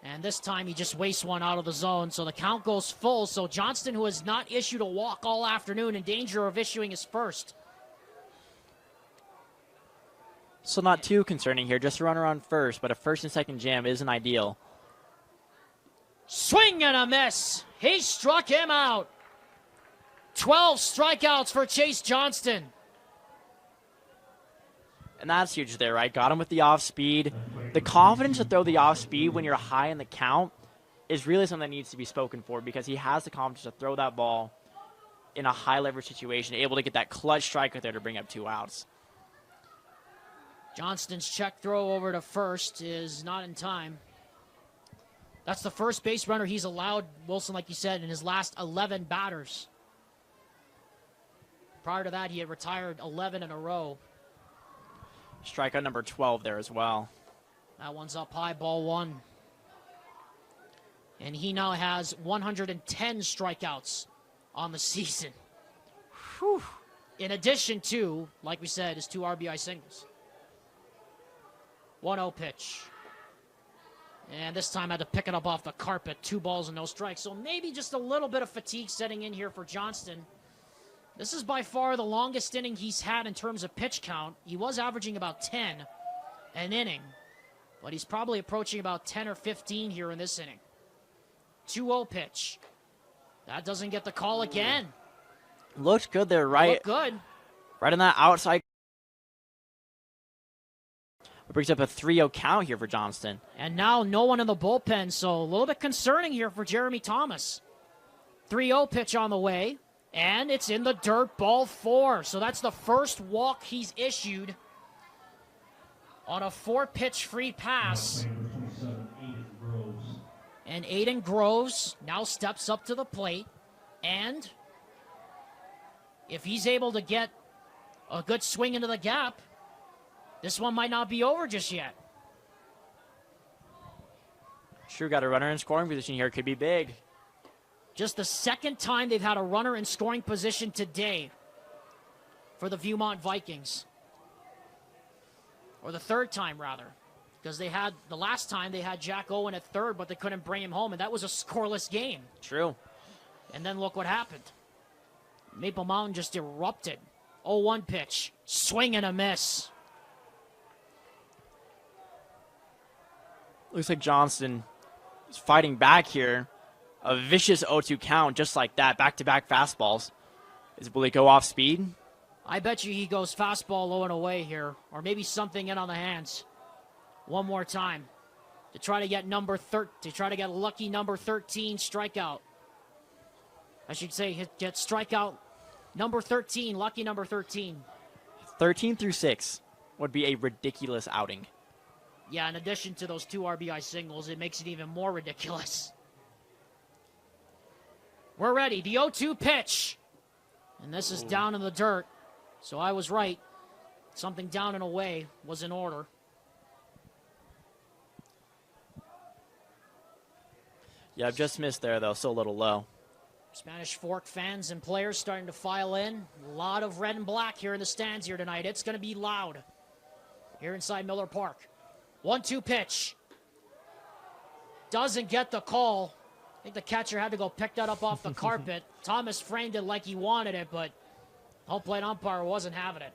And this time he just wastes one out of the zone, so the count goes full. So Johnston, who has not issued a walk all afternoon, in danger of issuing his first. So not too concerning here, just a runner on first, but a first and second jam isn't ideal. Swing and a miss. He struck him out. 12 strikeouts for Chase Johnston. And that's huge there, right? Got him with the off speed. The confidence to throw the off speed when you're high in the count is really something that needs to be spoken for, because he has the confidence to throw that ball in a high leverage situation, able to get that clutch strike out there to bring up 2 outs. Johnston's check throw over to first is not in time. That's the first base runner he's allowed, Wilson, like you said, in his last 11 batters. Prior to that, he had retired 11 in a row. Strikeout number 12 there as well. That one's up high, ball 1. And he now has 110 strikeouts on the season. Whew. In addition to, like we said, his 2 RBI singles. 1-0 pitch. And this time I had to pick it up off the carpet. 2 balls and no strikes. So maybe just a little bit of fatigue setting in here for Johnston. This is by far the longest inning he's had in terms of pitch count. He was averaging about 10 an inning, but he's probably approaching about 10 or 15 here in this inning. 2-0 pitch. That doesn't get the call again. Looks good there, right? Looked good. Right on that outside. It brings up a 3-0 count here for Johnston. And now no one in the bullpen, so a little bit concerning here for Jeremy Thomas. 3-0 pitch on the way. And it's in the dirt, ball 4. So that's the first walk he's issued on a 4-pitch free pass. And Aiden Groves now steps up to the plate. And if he's able to get a good swing into the gap, this one might not be over just yet. Sure, got a runner in scoring position here. Could be big. Just the second time they've had a runner in scoring position today for the Viewmont Vikings. Or the third time, rather. Because they had, the last time they had Jack Owen at third, but they couldn't bring him home, and that was a scoreless game. True. And then look what happened. Maple Mountain just erupted. 0-1 pitch. Swing and a miss. Looks like Johnston is fighting back here. A vicious 0-2 count just like that. Back-to-back fastballs. Will he go off speed? I bet you he goes fastball low and away here. Or maybe something in on the hands. One more time. To try to get lucky number 13 strikeout. I should say get strikeout number 13, lucky number 13. 13 through 6 would be a ridiculous outing. Yeah, in addition to those 2 RBI singles, it makes it even more ridiculous. We're ready. The 0-2 pitch. And this is down in the dirt. So I was right. Something down and away was in order. Yeah, I've just missed there, though. Still a little low. Spanish Fork fans and players starting to file in. A lot of red and black here in the stands here tonight. It's going to be loud here inside Miller Park. 1-2 pitch. Doesn't get the call. I think the catcher had to go pick that up off the carpet. Thomas framed it like he wanted it, but home plate umpire wasn't having it.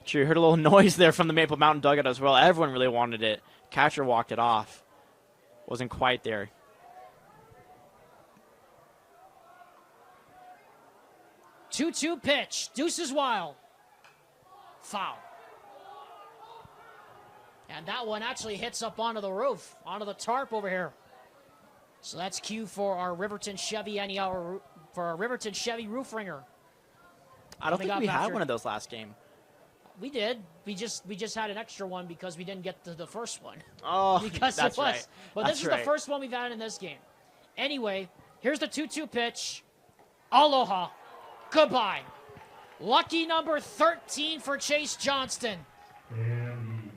Sure, you heard a little noise there from the Maple Mountain dugout as well. Everyone really wanted it. Catcher walked it off. Wasn't quite there. Two-two pitch. Deuces wild. Foul. And that one actually hits up onto the roof, onto the tarp over here. So that's cue for our Riverton Chevy Riverton Chevy roof ringer. I don't think we had one of those last game. We did. We just had an extra one because we didn't get to the first one. Oh, because that's it was. right. But this is the first one we've had in this game. Anyway, here's the 2-2 pitch. Aloha. Goodbye. Lucky number 13 for Chase Johnston. And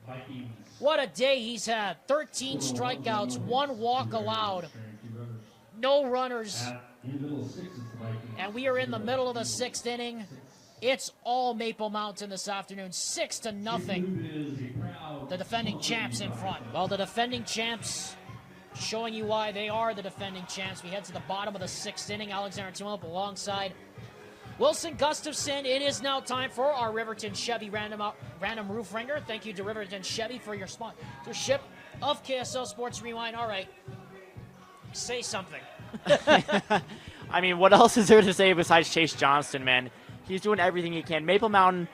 the Vikings. What a day he's had. 13 strikeouts, 1 walk allowed. No runners. And we are in the middle of the 6th inning. It's all Maple Mountain this afternoon, 6-0. The defending champs in front. Well, the defending champs showing you why they are the defending champs. We head to the bottom of the 6th inning. Alexander Tumulp alongside Wilson Gustafson. It is now time for our Riverton Chevy random roof ringer. Thank you to Riverton Chevy for your sponsorship of KSL Sports Rewind. All right, say something. I mean, what else is there to say besides Chase Johnston, man? He's doing everything he can. Maple Mountain,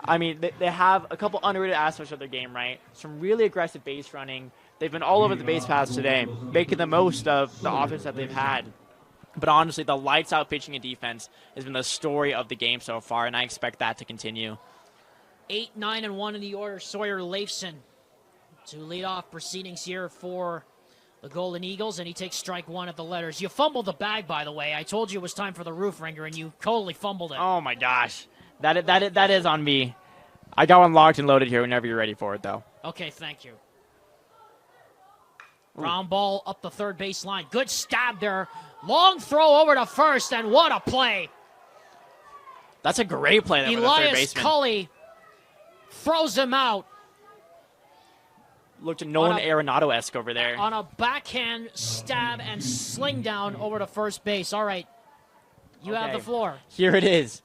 I mean, they have a couple underrated aspects of their game, right? Some really aggressive base running. They've been all over the base paths today, making the most of the offense that they've had. But honestly, the lights-out pitching and defense has been the story of the game so far, and I expect that to continue. 8, 9, and 1 in the order. Sawyer Leifson to lead off proceedings here for the Golden Eagles, and he takes strike 1 at the letters. You fumbled the bag, by the way. I told you it was time for the roof ringer, and you totally fumbled it. Oh, my gosh. That is on me. I got one locked and loaded here whenever you're ready for it, though. Okay, thank you. Ground ball up the third base line. Good stab there. Long throw over to first, and what a play. That's a great play there for the third Elias baseman. Cully throws him out. Looked Nolan Arenado-esque over there. On a backhand stab and sling down over to first base. All right, you have the floor. Here it is.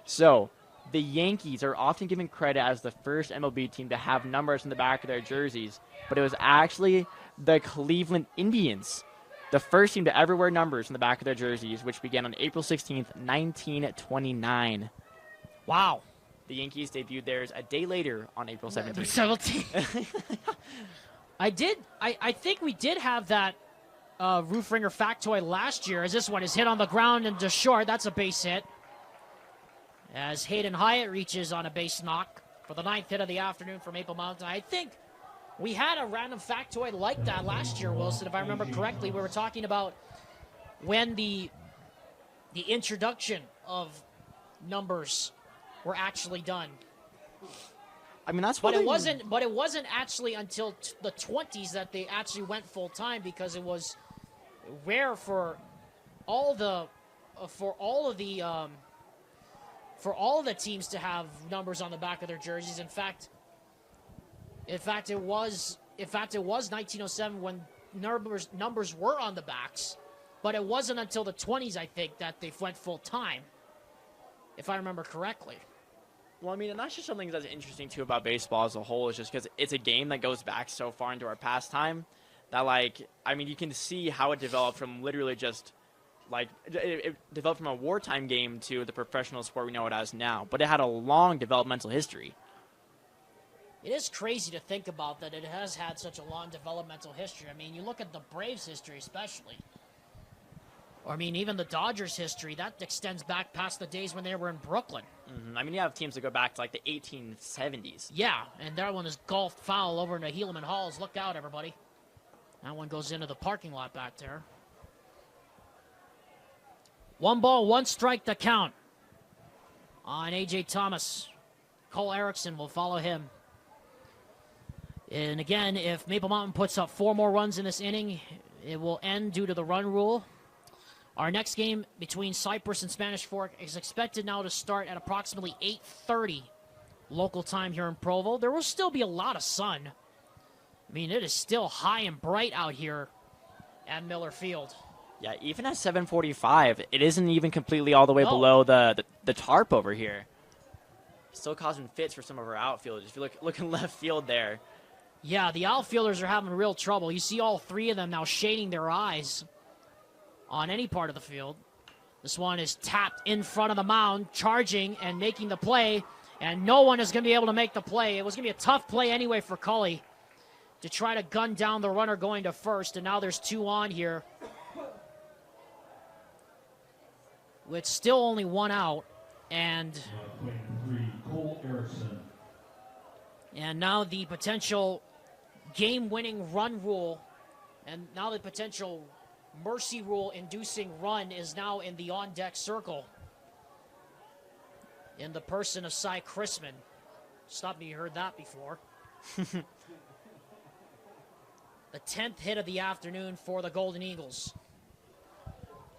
So, the Yankees are often given credit as the first MLB team to have numbers in the back of their jerseys, but it was actually the Cleveland Indians, the first team to ever wear numbers in the back of their jerseys, which began on April 16th, 1929. Wow. The Yankees debuted theirs a day later on April 17th. 17th. I think we did have that roof ringer factoid last year, as this one is hit on the ground and just short. That's a base hit. As Hayden Hyatt reaches on a base knock for the 9th hit of the afternoon for Maple Mountain. I think we had a random factoid like that last year, Wilson, if I remember correctly. We were talking about when the introduction of numbers were actually done. I mean, that's But what it wasn't actually until the 20s that they actually went full time, because it was rare for all the teams to have numbers on the back of their jerseys. In fact, it was 1907 when numbers were on the backs, but it wasn't until the 20s, I think, that they went full time, if I remember correctly. Well, I mean, and that's just something that's interesting, too, about baseball as a whole, is just because it's a game that goes back so far into our pastime that, like, I mean, you can see how it developed from literally just, like, it developed from a wartime game to the professional sport we know it as now. But it had a long developmental history. It is crazy to think about that it has had such a long developmental history. I mean, you look at the Braves' history especially. Or, I mean, even the Dodgers' history, that extends back past the days when they were in Brooklyn. Mm-hmm. I mean, you have teams that go back to, like, the 1870s. Yeah, and that one is golfed foul over into Helaman Halls. Look out, everybody. That one goes into the parking lot back there. 1 ball, 1 strike to count on A.J. Thomas. Cole Erickson will follow him. And again, if Maple Mountain puts up 4 more runs in this inning, it will end due to the run rule. Our next game between Cypress and Spanish Fork is expected now to start at approximately 8:30 local time here in Provo. There will still be a lot of sun. I mean, it is still high and bright out here at Miller Field. Yeah, even at 7:45, it isn't even completely all the way below the tarp over here. Still causing fits for some of our outfielders. If you look in left field there. Yeah, the outfielders are having real trouble. You see all 3 of them now shading their eyes on any part of the field. This one is tapped in front of the mound, charging and making the play, and no one is going to be able to make the play. It was going to be a tough play anyway for Cully to try to gun down the runner going to first, and now there's 2 on here with still only 1 out, and now the potential game-winning run rule, and now the potential mercy rule inducing run is now in the on-deck circle in the person of Cy Chrisman. Stop me, you heard that before. The 10th hit of the afternoon for the Golden Eagles.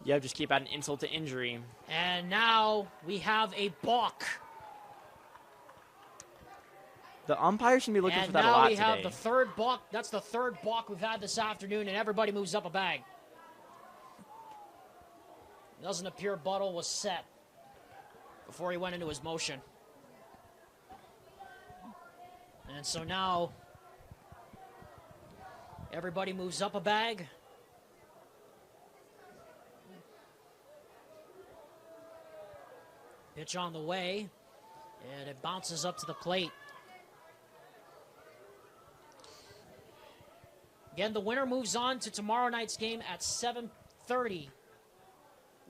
Yeah, just keep adding insult to injury. And now we have a balk. The umpires should be looking for And that a now lot we have today. the third balk. That's the third balk we've had this afternoon, and everybody moves up a bag. It doesn't appear Buttle was set before he went into his motion. And so now everybody moves up a bag. Pitch on the way, and it bounces up to the plate. Again, the winner moves on to tomorrow night's game at 7:30.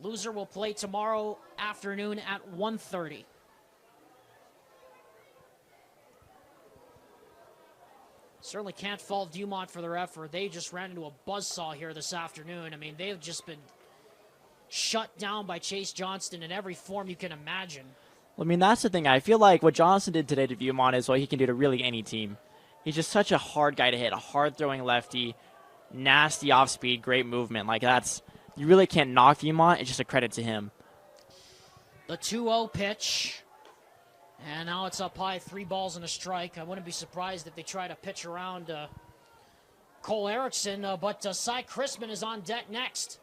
Loser will play tomorrow afternoon at 1:30. Certainly can't fault Viewmont for their effort. They just ran into a buzzsaw here this afternoon. I mean, they've just been shut down by Chase Johnston in every form you can imagine. Well, I mean, that's the thing. I feel like what Johnson did today to Viewmont is what he can do to really any team. He's just such a hard guy to hit, a hard-throwing lefty, nasty off-speed, great movement. Like, that's, you really can't knock Viewmont. It's just a credit to him. The 2-0 pitch. And now it's up high, 3 balls and a strike. I wouldn't be surprised if they try to pitch around Cole Erickson, but Cy Chrisman is on deck next.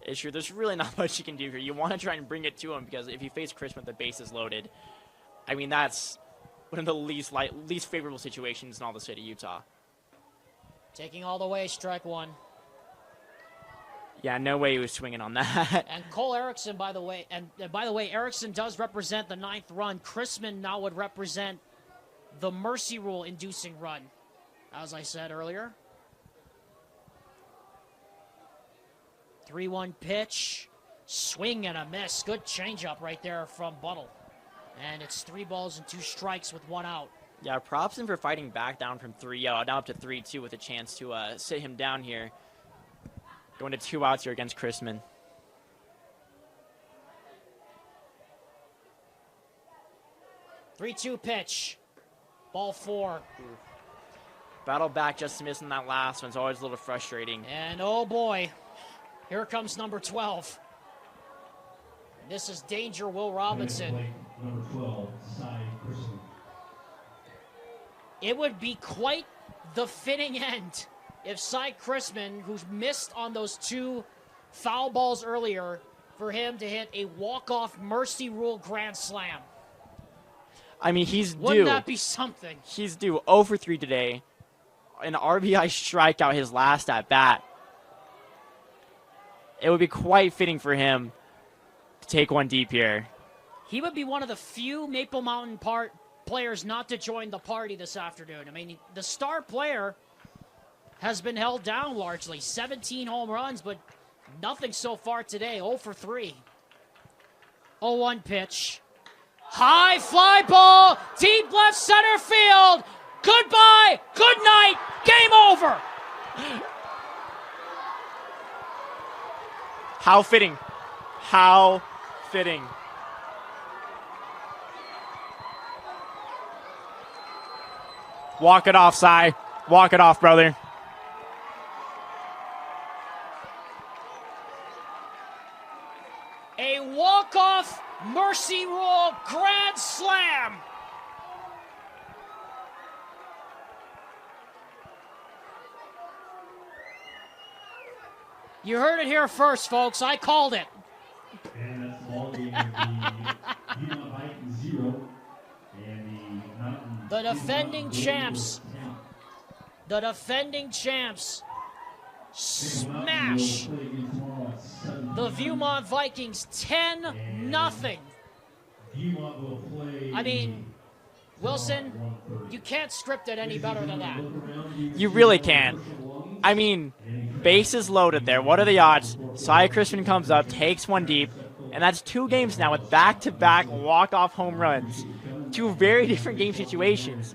It's true. There's really not much you can do here. You want to try and bring it to him because if you face Chris with the bases loaded, I mean, that's one of the least favorable situations in all the state of Utah. Taking all the way, strike 1. Yeah, no way he was swinging on that. And Cole Erickson, by the way, Erickson does represent the 9th run. Chrisman now would represent the mercy rule inducing run, as I said earlier. 3-1 pitch, swing and a miss. Good changeup right there from Buttle. And it's 3 balls and 2 strikes with 1 out. Yeah, props him for fighting back down from 3-0, now up to 3-2 with a chance to sit him down here. Going to 2 outs here against Chrisman. Three-two pitch. Ball 4. Battle back, just missing that last one. It's always a little frustrating. And oh boy, here comes number 12. This is Danger Will Robinson. Number 12, Cy Chrisman. It would be quite the fitting end if Cy Chrisman, who's missed on those 2 foul balls earlier, for him to hit a walk-off mercy rule grand slam. I mean, he's due. Wouldn't that be something? He's due 0 for 3 today. An RBI strikeout his last at bat. It would be quite fitting for him to take one deep here. He would be one of the few Maple Mountain players not to join the party this afternoon. I mean, the star player has been held down largely. 17 home runs, but nothing so far today. 0 for 3. 0-1 pitch. High fly ball, deep left center field. Goodbye, good night, game over. How fitting. How fitting. Walk it off, Cy. Walk it off, brother. A walk-off mercy rule grand slam. You heard it here first, folks. I called it. And that's the ball game of the Viewmont Vikings 0 and the Mountain. The defending champs. The defending champs smash the Viewmont Vikings 10-0. I mean, Wilson, you can't script it any better than that. You really can't. I mean, bases loaded there. What are the odds? Cy Chrisman comes up, takes one deep, and that's 2 games now with back-to-back walk-off home runs. 2 very different game situations.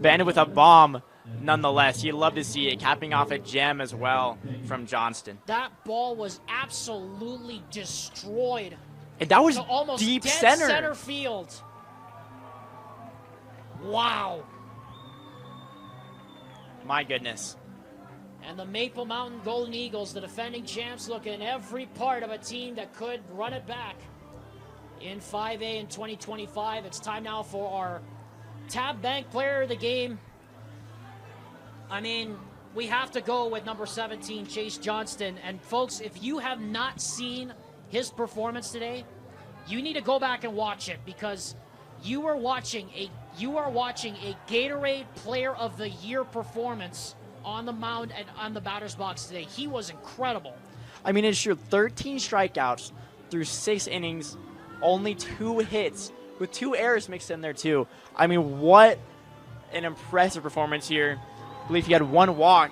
But ended with a bomb nonetheless. You'd love to see it, capping off a gem as well from Johnston. That ball was absolutely destroyed. And that was to almost deep dead center. Field. Wow. My goodness. And the Maple Mountain Golden Eagles, the defending champs, looking every part of a team that could run it back in 5A in 2025. It's time now for our Tab Bank Player of the Game. I mean, we have to go with number 17, Chase Johnston. And folks, if you have not seen his performance today, you need to go back and watch it, because you are watching a Gatorade Player of the Year performance on the mound and on the batter's box today. He was incredible. I mean, it's true. 13 strikeouts through 6 innings, only 2 hits, with 2 errors mixed in there too. I mean, what an impressive performance here. I believe he had 1 walk,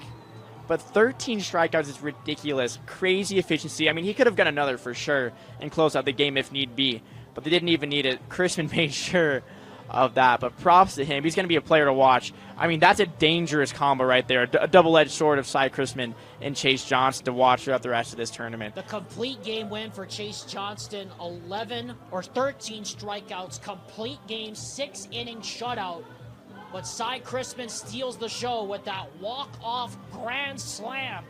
but 13 strikeouts is ridiculous. Crazy efficiency. I mean, he could have got another for sure and close out the game if need be, but they didn't even need it. Crispin made sure of that, but props to him. He's going to be a player to watch. I mean, that's a dangerous combo right there. A double-edged sword of Cy Crispin and Chase Johnston to watch throughout the rest of this tournament. The complete game win for Chase Johnston, 11 or 13 strikeouts, complete game, 6-inning shutout. But Cy Crispin steals the show with that walk-off grand slam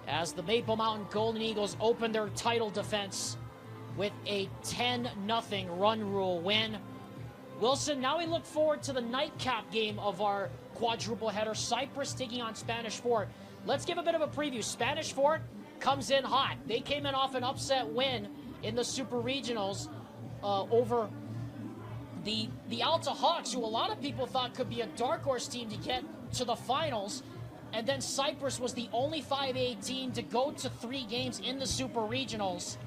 as the Maple Mountain Golden Eagles open their title defense with a 10-0 run rule win. Wilson, now we look forward to the nightcap game of our quadruple header, Cypress taking on Spanish Fort. Let's give a bit of a preview. Spanish Fort comes in hot. They came in off an upset win in the Super Regionals over the Alta Hawks, who a lot of people thought could be a dark horse team to get to the finals. And then Cypress was the only 5A team to go to 3 games in the Super Regionals.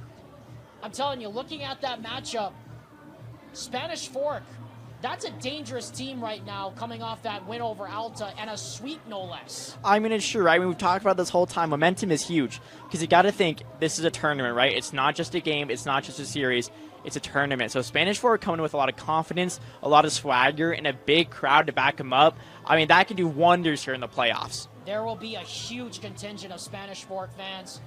I'm telling you, looking at that matchup, Spanish Fork, that's a dangerous team right now, coming off that win over Alta and a sweep, no less. I mean, it's true, right? I mean, we've talked about this whole time. Momentum is huge because you got to think this is a tournament, right? It's not just a game. It's not just a series. It's a tournament. So Spanish Fork coming in with a lot of confidence, a lot of swagger, and a big crowd to back them up. I mean, that can do wonders here in the playoffs. There will be a huge contingent of Spanish Fork fans.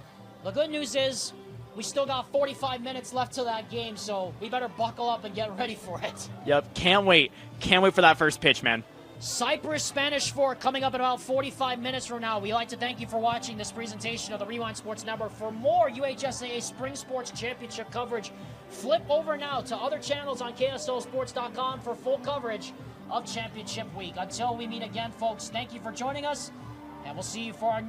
The good news is we still got 45 minutes left to that game, so we better buckle up and get ready for it. Yep, can't wait. Can't wait for that first pitch, man. Cypress Spanish Fork coming up in about 45 minutes from now. We'd like to thank you for watching this presentation of the Rewind Sports Network. For more UHSAA Spring Sports Championship coverage, flip over now to other channels on KSLSports.com for full coverage of Championship Week. Until we meet again, folks, thank you for joining us, and we'll see you for our